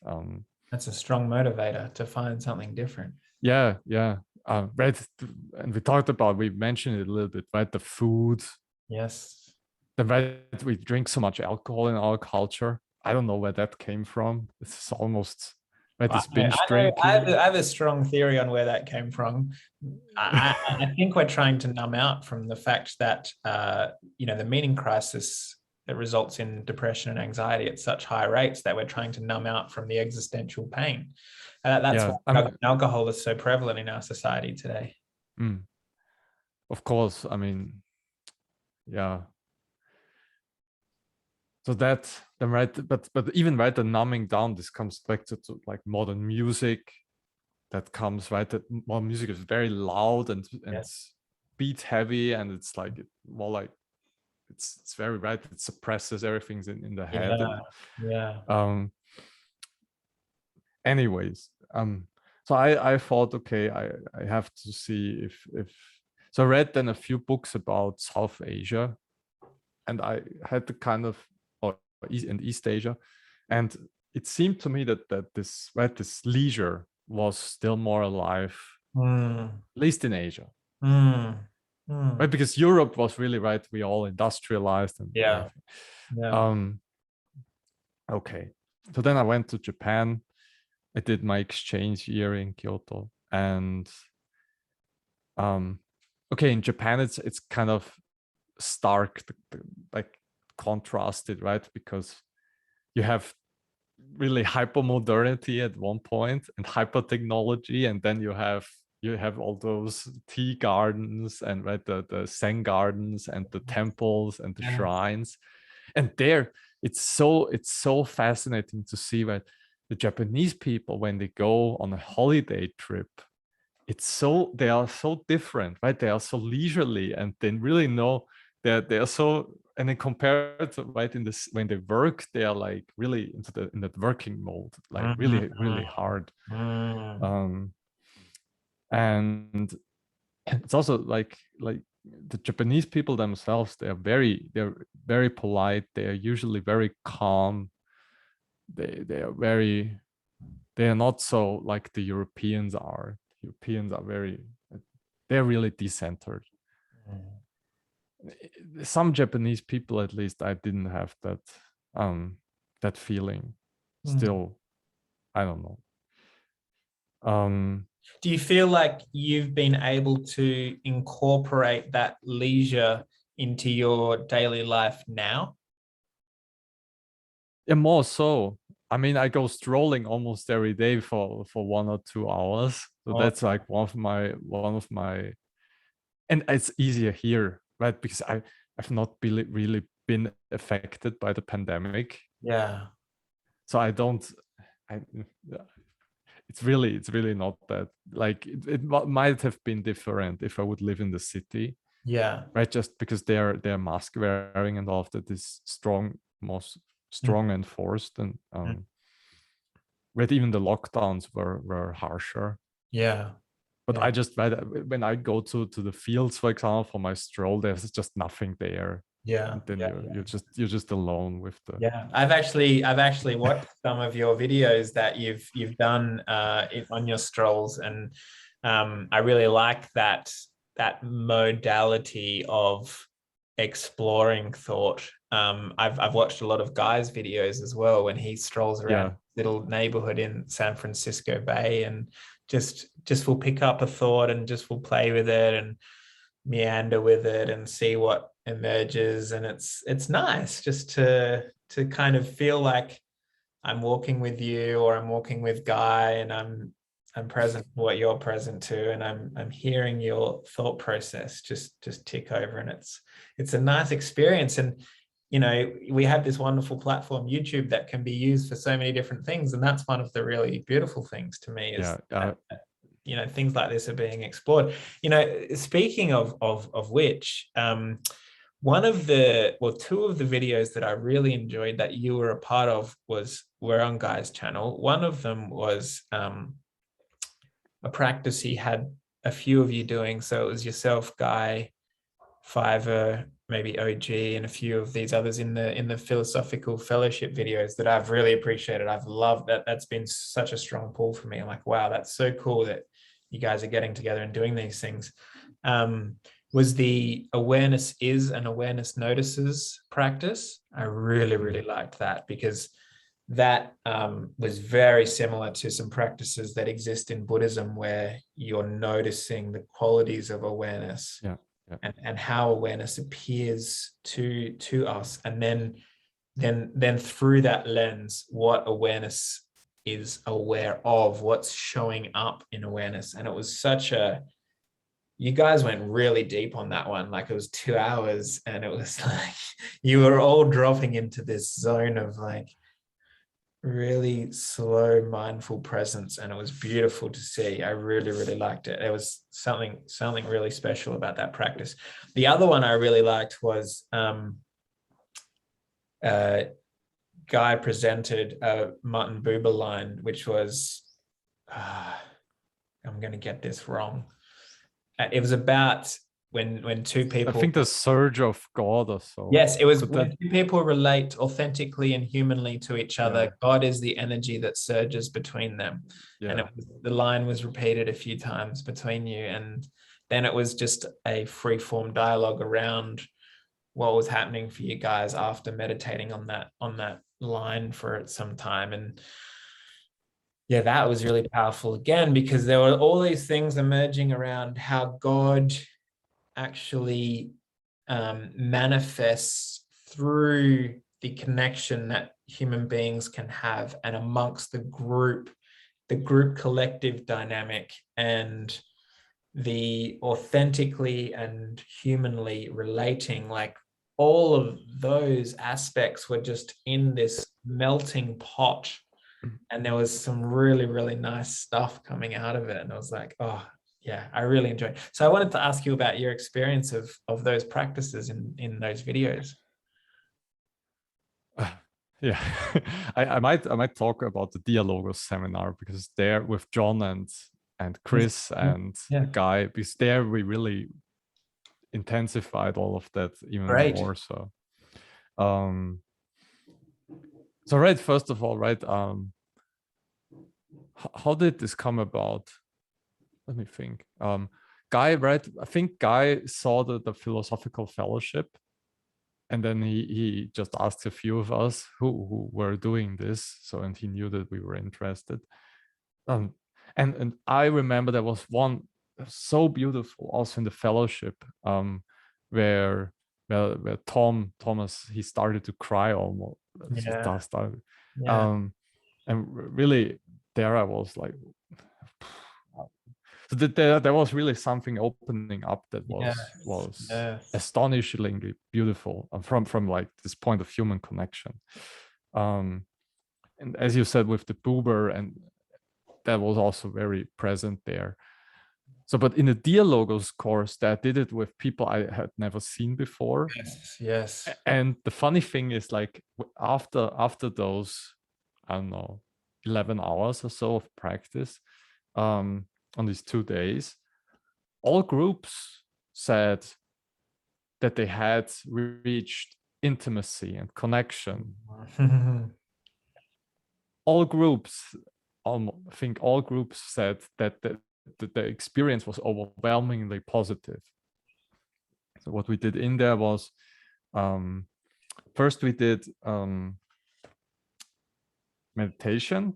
um That's a strong motivator to find something different. yeah. Right, and we mentioned it a little bit, right, the food, Yes. the right, we drink so much alcohol in our culture. I don't know where that came from. It's almost, right, this binge drinking. I have a strong theory on where that came from. I think we're trying to numb out from the fact that the meaning crisis that results in depression and anxiety at such high rates, that we're trying to numb out from the existential pain. That's Yeah, why I mean, alcohol is so prevalent in our society today. of course, I mean, yeah. So that, then, right, but even, right, the numbing down, this comes back to like modern music. That comes, right, that modern music is very loud and Yeah. beat heavy, and it's like more like, it's very, right, it suppresses everything in the head. Yeah. And Yeah. anyways, so I thought, okay, I have to see if so I read then a few books about South Asia, and I had the kind of, or East Asia, and it seemed to me that this, right, this leisure was still more alive, at least in Asia, Mm. Mm. right, because Europe was really, right, we all industrialized and Yeah. everything. Yeah. Okay, so then I went to Japan. I did my exchange year in Kyoto, and okay, in Japan it's kind of stark, like contrasted, right, because you have really hyper modernity at one point and hyper technology, and then you have all those tea gardens, and, right, the Zen gardens and the temples and the Yeah. shrines. And there, it's so fascinating to see that the Japanese people, when they go on a holiday trip, they are so different, right? They are so leisurely, and they really know that they are so, and then compared to, right, in this, when they work, they are like really in that working mode, like really, really hard. um and it's also like the Japanese people themselves, they're very polite, they are usually very calm, they are not so like the Europeans are. Europeans are they're really decentered. Some Japanese people, at least, I didn't have that feeling. Still, I don't know. Do you feel like you've been able to incorporate that leisure into your daily life now? Yeah, more so. I mean, I go strolling almost every day for 1 or 2 hours. So Oh, that's like one of my, and it's easier here, right? Because I've not really been affected by the pandemic. yeah. So I don't, I, it's really not that, like, it might have been different if I would live in the city, Yeah. right? Just because they're mask wearing and all of that is strong, most strong and forced, and but even the lockdowns were harsher. Yeah. But Yeah. I just, when I go to the fields, for example, for my stroll, there's just nothing there. Yeah. And then Yeah. you're just alone with the. Yeah, I've actually watched some of your videos that you've done on your strolls, and I really like that modality of exploring thought. I've watched a lot of Guy's videos as well when he strolls around Yeah. little neighborhood in San Francisco Bay, and just will pick up a thought and just will play with it and meander with it and see what emerges. And it's nice just to kind of feel like I'm walking with you, or I'm walking with Guy, and I'm present for what you're present to, and I'm hearing your thought process just tick over, and it's a nice experience. And we have this wonderful platform, YouTube, that can be used for so many different things, and that's one of the really beautiful things to me, is that, things like this are being explored. Speaking of which, one of two of the videos that I really enjoyed that you were a part of were on Guy's channel. One of them was a practice he had a few of you doing. So it was yourself, Guy, Fiverr, maybe OG, and a few of these others in the philosophical fellowship videos that I've really appreciated. I've loved that. That's been such a strong pull for me. I'm like, wow, that's so cool that you guys are getting together and doing these things. Was the awareness is and awareness notices practice. I really, really liked that, because that was very similar to some practices that exist in Buddhism, where you're noticing the qualities of awareness. Yeah. And how awareness appears to us, and then through that lens, what awareness is aware of, what's showing up in awareness. And it was you guys went really deep on that one. Like, it was 2 hours, and it was like you were all dropping into this zone of like really slow, mindful presence, and it was beautiful to see. I really, really liked it. There was something really special about that practice. The other one I really liked was Guy presented a Martin Buber line, which was I'm going to get this wrong. It was about when two people, I think the surge of God or so. Yes, it was when two people relate authentically and humanly to each other. Yeah. God is the energy that surges between them. Yeah. And the line was repeated a few times between you. And then it was just a free-form dialogue around what was happening for you guys after meditating on that line for some time. And yeah, that was really powerful again, because there were all these things emerging around how God actually manifests through the connection that human beings can have, and amongst the group collective dynamic, and the authentically and humanly relating. Like, all of those aspects were just in this melting pot, and there was some really, really nice stuff coming out of it. And I was like, oh yeah, I really enjoyed it. So I wanted to ask you about your experience of those practices in those videos. Yeah, I might talk about the Dialogos seminar, because there with John and Chris and Guy, because there we really intensified all of that even more. So, right, first of all, right, how did this come about? Let me think. Guy, right? I think Guy saw the philosophical fellowship, and then he just asked a few of us who were doing this. So, and he knew that we were interested. And I remember there was one so beautiful also in the fellowship, where Thomas, he started to cry almost. And really there I was like, so there was really something opening up that was astonishingly beautiful, from like this point of human connection. And as you said with the Buber, and that was also very present there. So, but in the Dialogos course, I did it with people I had never seen before. Yes, yes. And the funny thing is, like, after those, I don't know, 11 hours or so of practice, on these 2 days, all groups said that they had reached intimacy and connection. All groups, I think all groups said that the experience was overwhelmingly positive. So what we did in there was, first we did meditation,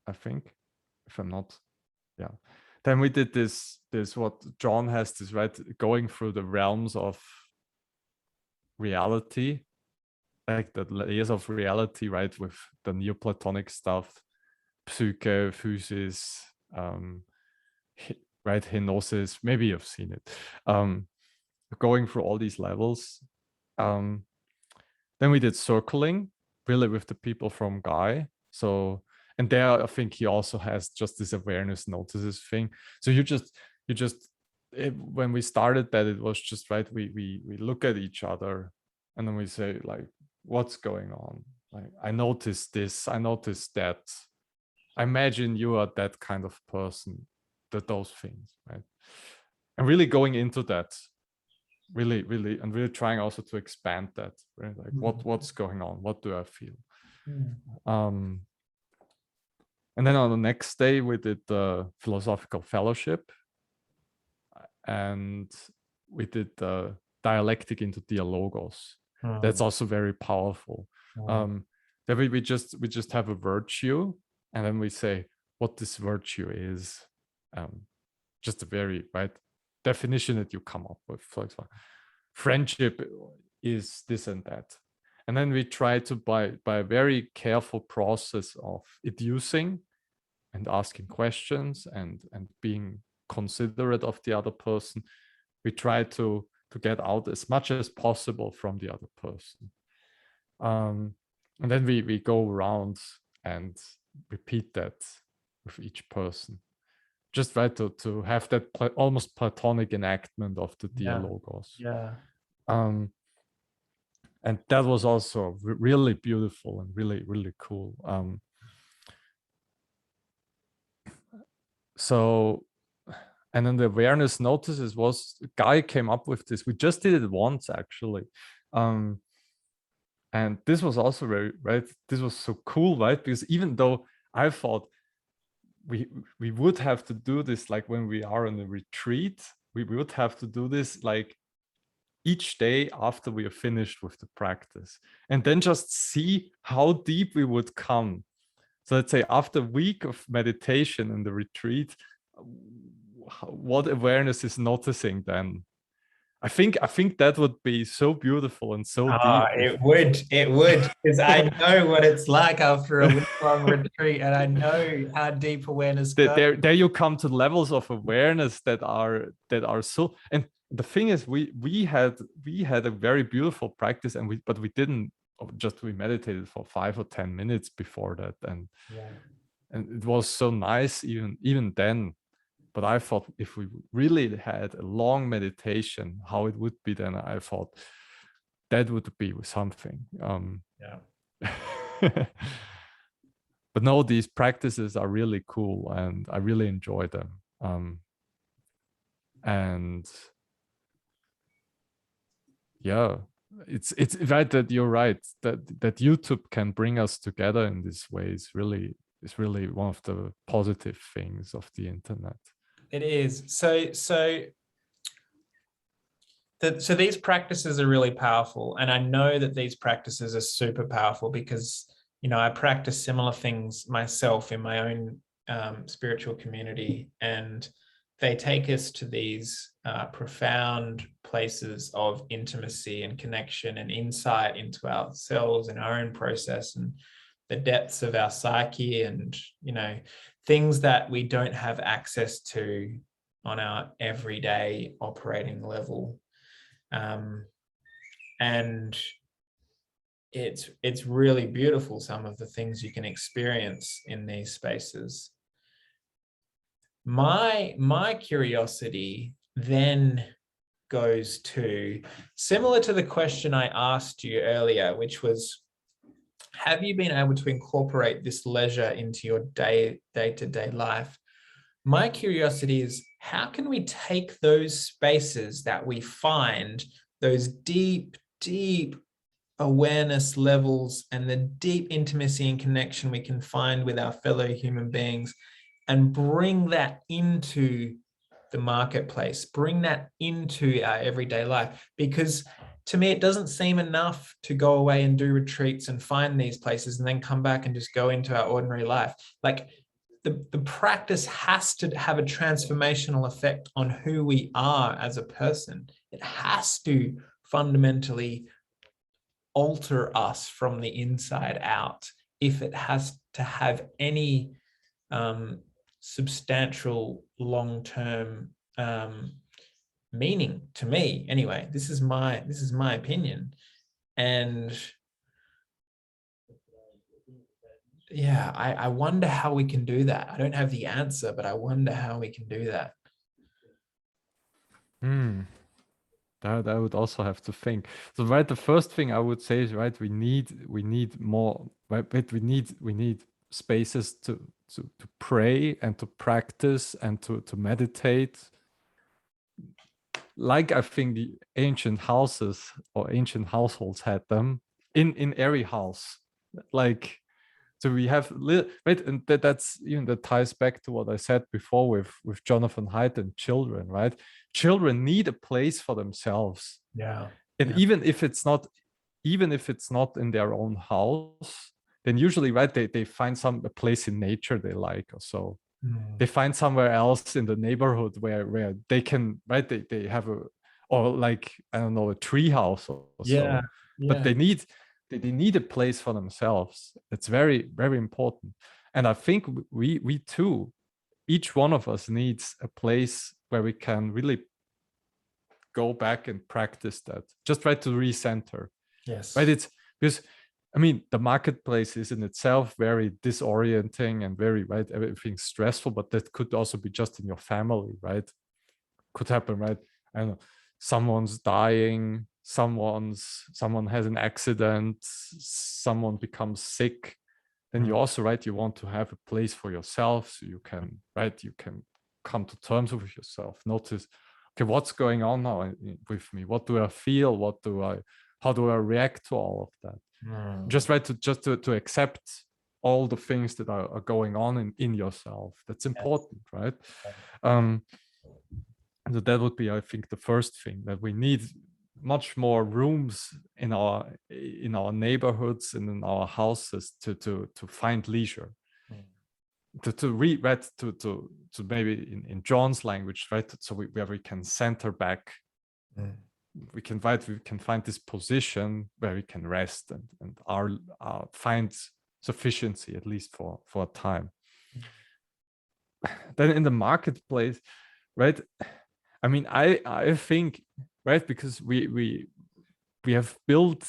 I think, if I'm not, yeah. Then we did this what John has this, right, going through the realms of reality, like the layers of reality, right, with the Neoplatonic stuff, psyche, physis, right, hypnosis. Maybe you've seen it. Going through all these levels. Then we did circling, really with the people from Guy. So, and there I think he also has just this awareness notices thing. So when we started that, it was just, right, we look at each other and then we say, like, what's going on? Like, I noticed this, I noticed that. I imagine you are that kind of person, those things, right? And really going into that, really trying also to expand that, right? Like, what's going on? What do I feel? And then on the next day, we did the philosophical fellowship, and we did the dialectic into dialogos. That's also very powerful. Then we just have a virtue, and then we say what this virtue is. Just a very, right, definition that you come up with. For example, friendship is this and that. And then we try to, by a very careful process of educing and asking questions and being considerate of the other person, we try to get out as much as possible from the other person. And then we go around and repeat that with each person. Just right to have that almost platonic enactment of the dialogos. Yeah. And that was also really beautiful and really cool. So, and then the awareness notices was, Guy came up with this. We just did it once, actually. And this was also very, right, this was so cool, right? Because even though I thought we would have to do this, like when we are on a retreat, we would have to do this like each day after we are finished with the practice, and then just see how deep we would come. So let's say after a week of meditation in the retreat, what awareness is noticing then? I think that would be so beautiful and so deep. It would, because I know what it's like after a week-long retreat, and I know how deep awareness goes. There you come to levels of awareness that are so. And the thing is, we had a very beautiful practice, and we didn't just, we meditated for 5 or 10 minutes before that, and it was so nice even then. But I thought if we really had a long meditation, how it would be then, I thought that would be something. But no, these practices are really cool, and I really enjoy them. And yeah, it's right that you're right that YouTube can bring us together in this way. It's really one of the positive things of the internet. It is. So these practices are really powerful, and I know that these practices are super powerful because, I practice similar things myself in my own spiritual community, and they take us to these profound places of intimacy and connection and insight into ourselves and our own process and the depths of our psyche, and things that we don't have access to on our everyday operating level. And it's really beautiful, some of the things you can experience in these spaces. My curiosity then goes to, similar to the question I asked you earlier, which was, have you been able to incorporate this leisure into your day-to-day life? My curiosity is, how can we take those spaces that we find, those deep, deep awareness levels and the deep intimacy and connection we can find with our fellow human beings, and bring that into the marketplace, bring that into our everyday life? Because to me, it doesn't seem enough to go away and do retreats and find these places and then come back and just go into our ordinary life. Like, the practice has to have a transformational effect on who we are as a person. It has to fundamentally alter us from the inside out if it has to have any substantial long-term meaning to me. Anyway, this is my opinion. And yeah, I wonder how we can do that. I don't have the answer, but I wonder how we can do that. That I would also have to think. So right, the first thing I would say is, right, we need more, right, but we need spaces to pray and to practice and to meditate. Like I think the ancient houses or ancient households had them in every house. Like, so we have right, and that's even, that ties back to what I said before with Jonathan Haidt and children, right? Children need a place for themselves. Yeah. And yeah. even if it's not in their own house, then usually, right, they find a place in nature they like, or so. They find somewhere else in the neighborhood where they can, right, they have or like, I don't know, a tree house or Yeah. so. But Yeah. they need a place for themselves. It's very, very important. And I think we too, each one of us needs a place where we can really go back and practice that. Just try to recenter. Yes. Right? It's because, I mean, the marketplace is in itself very disorienting and very, right, everything's stressful, but that could also be just in your family, right? Could happen, right? I don't know, someone's dying, someone has an accident, someone becomes sick. Then you also, right, you want to have a place for yourself, so you can, right, you can come to terms with yourself, notice, okay, what's going on now with me? What do I feel? How do I react to all of that? Just right, to accept all the things that are going on in yourself. That's important, right? So that would be, I think, the first thing, that we need much more rooms in our neighborhoods and in our houses to find leisure, to read, right, to maybe in John's language, right, so where we can center back. We can find this position where we can rest and find sufficiency, at least for a time. Then in the marketplace, right, I mean, I think, right, because we have built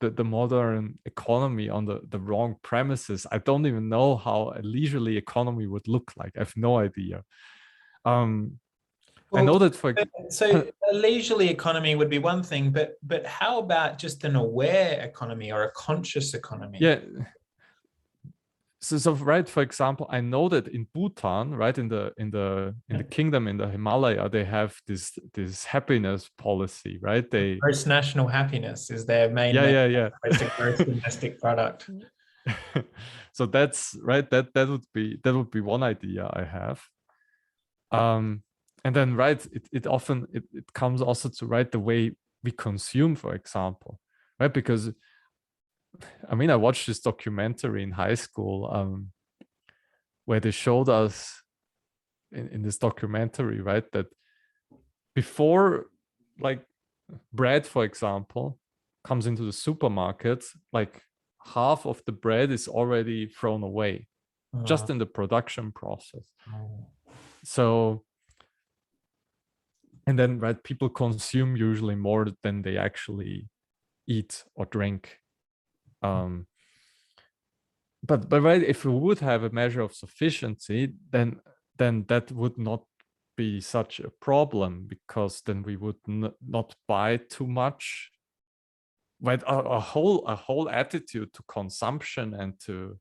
the modern economy on the wrong premises. I don't even know how a leisurely economy would look like. I have no idea. I know that so a leisurely economy would be one thing, but how about just an aware economy or a conscious economy? Yeah. So right, for example, I know that in Bhutan, right, in the kingdom, in the Himalaya, they have this happiness policy, right? Gross national happiness is their main yeah. It's a gross domestic product. So that's right. That would be one idea I have. And then, right, it often comes also to, right, the way we consume, for example, right? Because I mean, I watched this documentary in high school where they showed us in this documentary, right, that before, like, bread, for example, comes into the supermarket, like half of the bread is already thrown away just in the production process. So, and then, right, people consume usually more than they actually eat or drink. But right, if we would have a measure of sufficiency, then then that would not be such a problem, because then we would not buy too much. But a whole attitude to consumption and to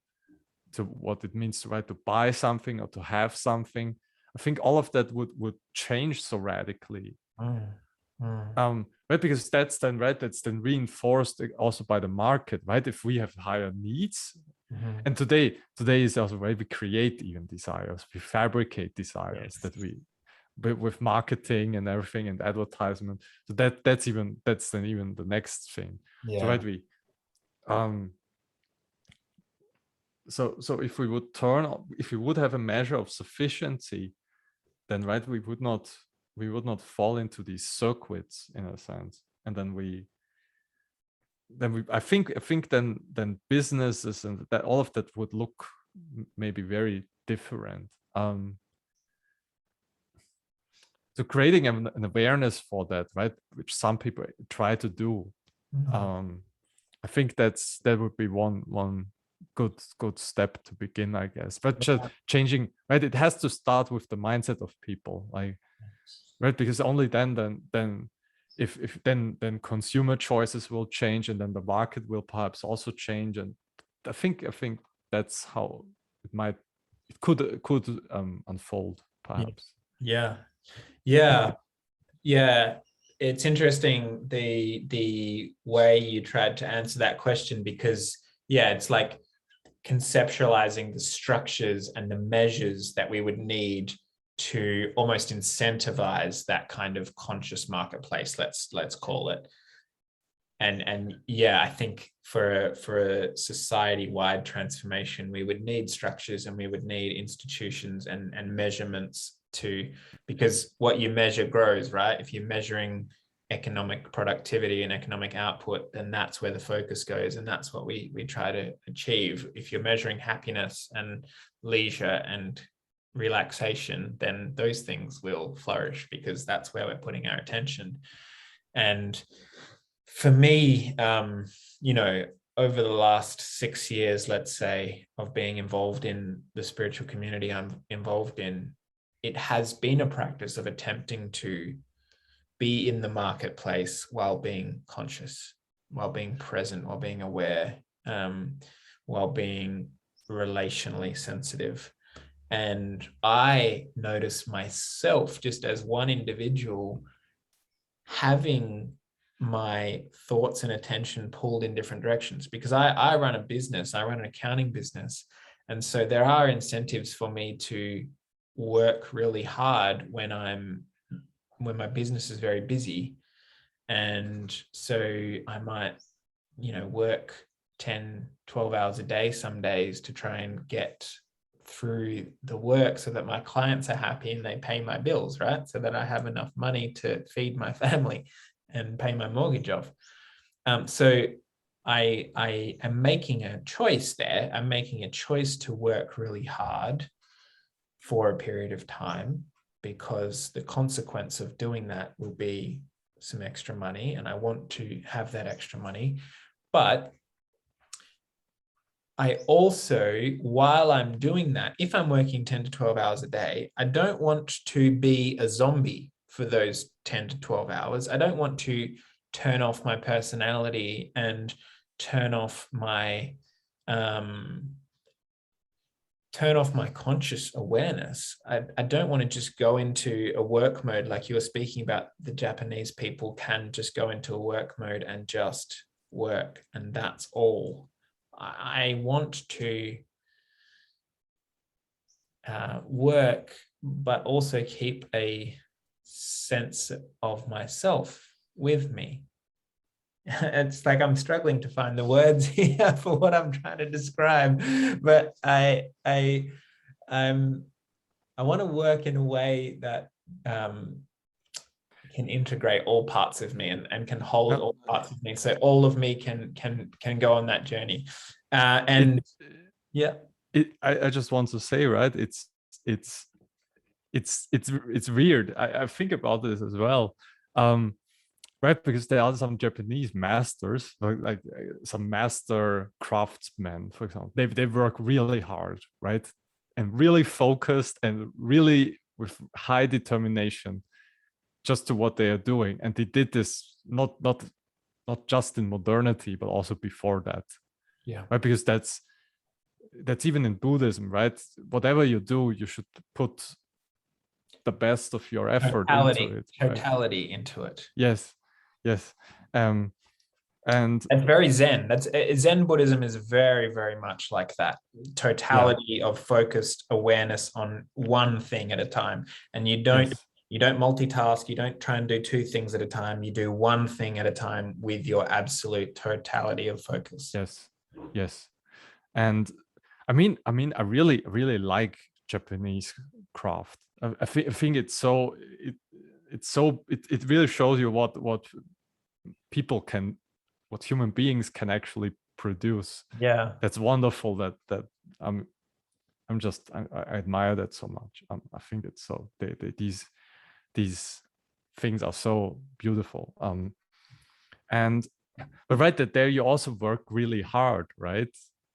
what it means to, right, to buy something or to have something, I think all of that would change so radically. Right, because that's then reinforced also by the market, right? If we have higher needs, and today is also where we create even desires, we fabricate desires, that we, with marketing and everything and advertisement. So that's then even the next thing. So right, we so if we would have a measure of sufficiency, then right, we would not fall into these circuits in a sense. And then I think then businesses and that all of that would look maybe very different. So creating an awareness for that, right, which some people try to do, I think that would be one good step to begin, I guess. But just changing, right, it has to start with the mindset of people, like, right, because only then if then consumer choices will change, and then the market will perhaps also change. And I think that's how it could unfold, perhaps. Yeah. It's interesting the way you tried to answer that question, because it's like conceptualizing the structures and the measures that we would need to almost incentivize that kind of conscious marketplace, let's call it. And I think for a society-wide transformation, we would need structures, and we would need institutions and measurements to, because what you measure grows, right? If you're measuring economic productivity and economic output, then that's where the focus goes, and that's what we try to achieve. If you're measuring happiness and leisure and relaxation, then those things will flourish, because that's where we're putting our attention. And for me, over the last 6 years, let's say, of being involved in the spiritual community I'm involved in, it has been a practice of attempting to be in the marketplace while being conscious, while being present, while being aware, while being relationally sensitive. And I notice myself, just as one individual, having my thoughts and attention pulled in different directions, because I run a business, I run an accounting business. And so there are incentives for me to work really hard when my business is very busy. And so I might, work 10, 12 hours a day some days to try and get through the work so that my clients are happy and they pay my bills, right? So that I have enough money to feed my family and pay my mortgage off. So I am making a choice there. I'm making a choice to work really hard for a period of time, because the consequence of doing that will be some extra money, and I want to have that extra money. But I also, while I'm doing that, if I'm working 10 to 12 hours a day, I don't want to be a zombie for those 10 to 12 hours. I don't want to turn off my personality and turn off my conscious awareness. I don't want to just go into a work mode, like you were speaking about. The Japanese people can just go into a work mode and just work, and that's all. I want to work, but also keep a sense of myself with me. It's like I'm struggling to find the words here for what I'm trying to describe, but I want to work in a way that can integrate all parts of me and can hold all parts of me, so all of me can go on that journey. I just want to say, right, it's weird. I think about this as well, right, because there are some Japanese masters, like some master craftsmen, for example. They work really hard, right, and really focused and really with high determination just to what they are doing. And they did this not just in modernity, but also before that. Yeah. Right? Because that's even in Buddhism, right? Whatever you do, you should put the best of your effort into it. Right? Totality into it. Yes. And it's very Zen. That's Zen Buddhism is very, very much like that. Totality of focused awareness on one thing at a time. And you don't multitask, you don't try and do two things at a time. You do one thing at a time with your absolute totality of focus. Yes. And I mean, I really, really like Japanese craft. I think it's so it really shows you what people can, what human beings can actually produce. Yeah, that's wonderful. That I'm just I admire that so much. I think it's so these things are so beautiful. And but right, that there you also work really hard, right?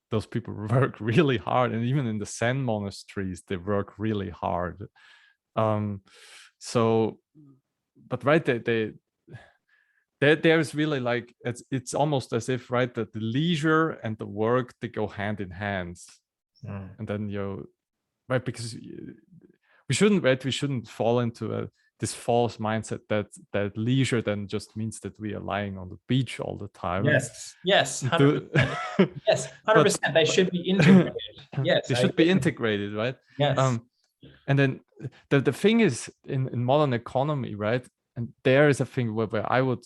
Those people work really hard, and even in the Zen monasteries, they work really hard. So, but right, there's really like it's almost as if, right, that the leisure and the work, they go hand in hand. And then right, because we shouldn't fall into this false mindset that leisure then just means that we are lying on the beach all the time. Yes, 100%. Yes, 100%. They should be integrated. Yes, they should be integrated, right? Yes. And then the thing is, in modern economy, right? And there is a thing where I would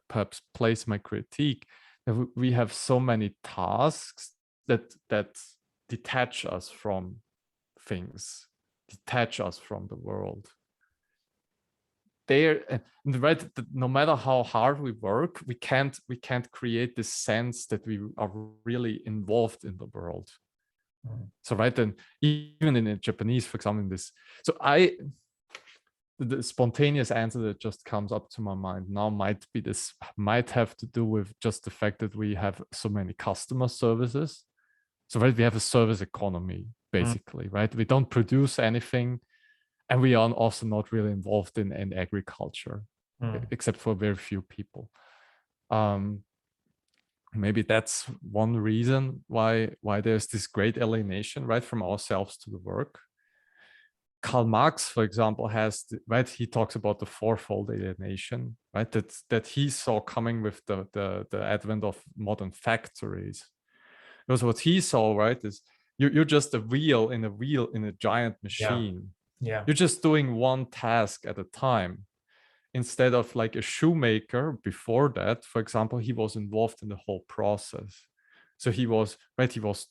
perhaps place my critique, that we have so many tasks that detach us from things, detach us from the world. Right, no matter how hard we work, we can't create this sense that we are really involved in the world. So right, then even in Japanese, for example, in this, so the spontaneous answer that just comes up to my mind now might have to do with just the fact that we have so many customer services. So right, we have a service economy basically, right? We don't produce anything, and we are also not really involved in agriculture, except for very few people. Maybe that's one reason why there's this great alienation, right, from ourselves to the work. Karl Marx, for example, he talks about the fourfold alienation, right, that he saw coming with the advent of modern factories. Because what he saw, right, is you're just a wheel in a giant machine. Yeah. You're just doing one task at a time. Instead of like a shoemaker before that, for example, he was involved in the whole process. So he was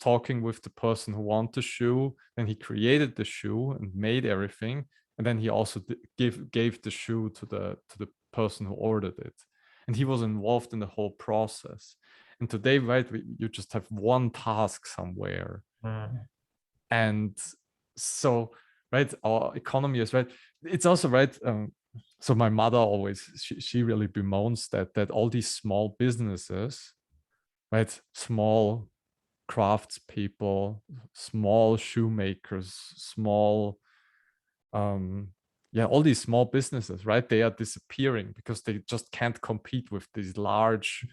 talking with the person who wanted the shoe, then he created the shoe and made everything, and then he also gave the shoe to the person who ordered it, and he was involved in the whole process. And today, right, you just have one task somewhere, and so, right, our economy is, right, it's also, right, so my mother always, she really bemoans that all these small businesses, right, small craftspeople, small shoemakers, small all these small businesses, right, they are disappearing because they just can't compete with these large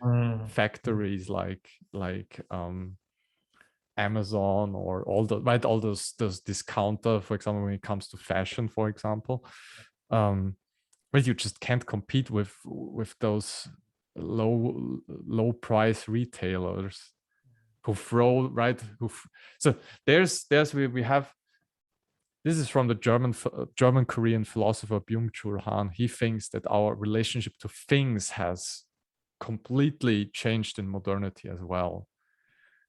factories like Amazon, or all those discounter, for example, when it comes to fashion, for example. But you just can't compete with those low price retailers who throw, right, so we have, this is from the German Korean philosopher Byung-Chul Han. He thinks that our relationship to things has completely changed in modernity as well.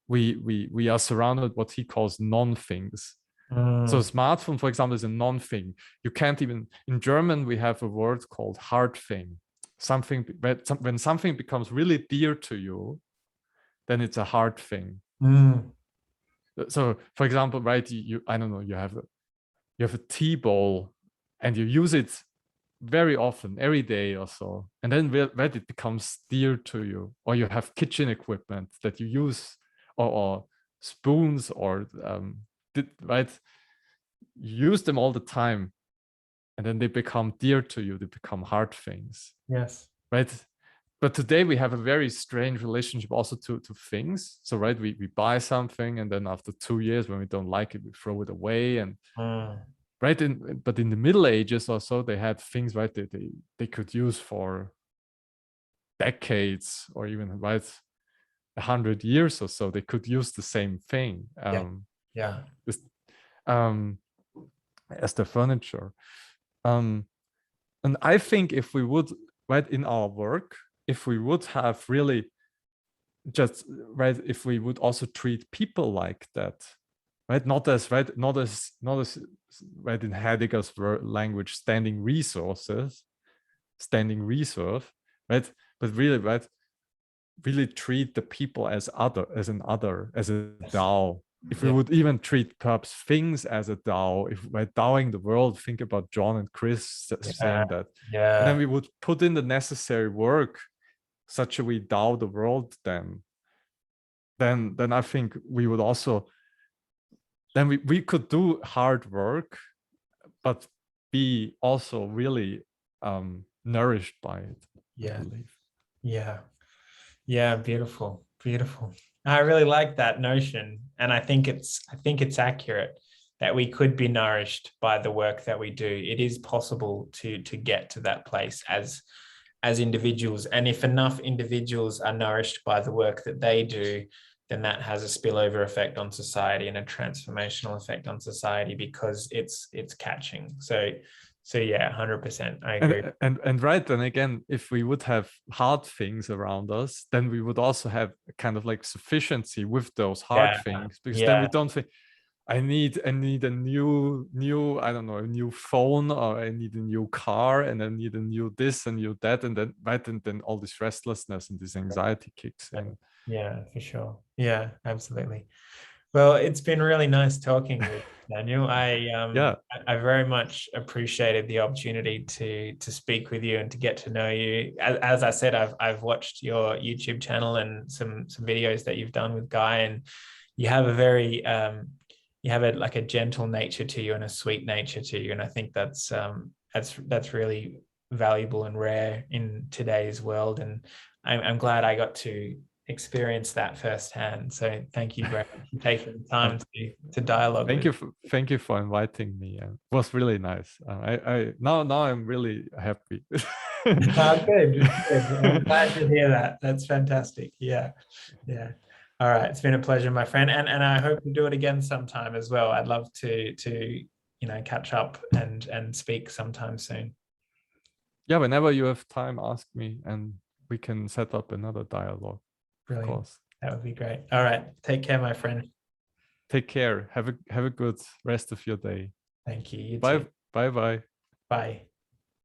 We are surrounded what he calls non-things. So a smartphone, for example, is a non-thing. You can't even, in German, we have a word called hard thing. When something becomes really dear to you, then it's a hard thing. So, for example, right, I don't know, you have a tea bowl and you use it very often, every day or so, and then when it becomes dear to you, or you have kitchen equipment that you use, or spoons, or right, use them all the time, and then they become dear to you, they become hard things. Yes. Right? But today we have a very strange relationship also to things. So right, we buy something, and then after 2 years, when we don't like it, we throw it away. And right, but in the Middle Ages or so, they had things, right, they could use for decades, or even, right, 100 years or so. They could use the same thing. Yeah. Just, as the furniture. And I think if we would, right, in our work, if we would have really just, right, if we would also treat people like that, right, not as right right, in Heidegger's language, standing resources, standing reserve, right, but really, right, really treat the people as as a DAO. If we would even treat perhaps things as a DAO, if by DAOing the world, think about John and Chris saying that, and then we would put in the necessary work, such a we DAO the world, then I think we would also, then we could do hard work, but be also really nourished by it. I believe. Yeah, beautiful, beautiful. I really like that notion, and I think it's accurate that we could be nourished by the work that we do. It is possible to get to that place as individuals, and if enough individuals are nourished by the work that they do, then that has a spillover effect on society and a transformational effect on society, because it's catching. So yeah, 100%. I agree. And right, then again, if we would have hard things around us, then we would also have kind of like sufficiency with those hard things, because then we don't think, I need a new, I don't know, a new phone, or I need a new car, and I need a new this and new that, and then right, and then all this restlessness and this anxiety kicks in. Yeah, for sure. Yeah, absolutely. Well, it's been really nice talking with Daniel. I very much appreciated the opportunity to speak with you and to get to know you. As I said, I've watched your YouTube channel and some videos that you've done with Guy, and you have a very you have like a gentle nature to you and a sweet nature to you, and I think that's really valuable and rare in today's world. And I'm glad I got to experience that firsthand. So thank you very much for taking the time to dialogue. Thank you for inviting me. It was really nice. I now I'm really happy. Good. I'm glad to hear that. That's fantastic. Yeah. All right. It's been a pleasure, my friend. And I hope to do it again sometime as well. I'd love to catch up and speak sometime soon. Yeah, whenever you have time, ask me and we can set up another dialogue. Brilliant. Of course. That would be great. All right. Take care, my friend. Take care. Have a good rest of your day. Thank you. You Bye. too. Bye. Bye.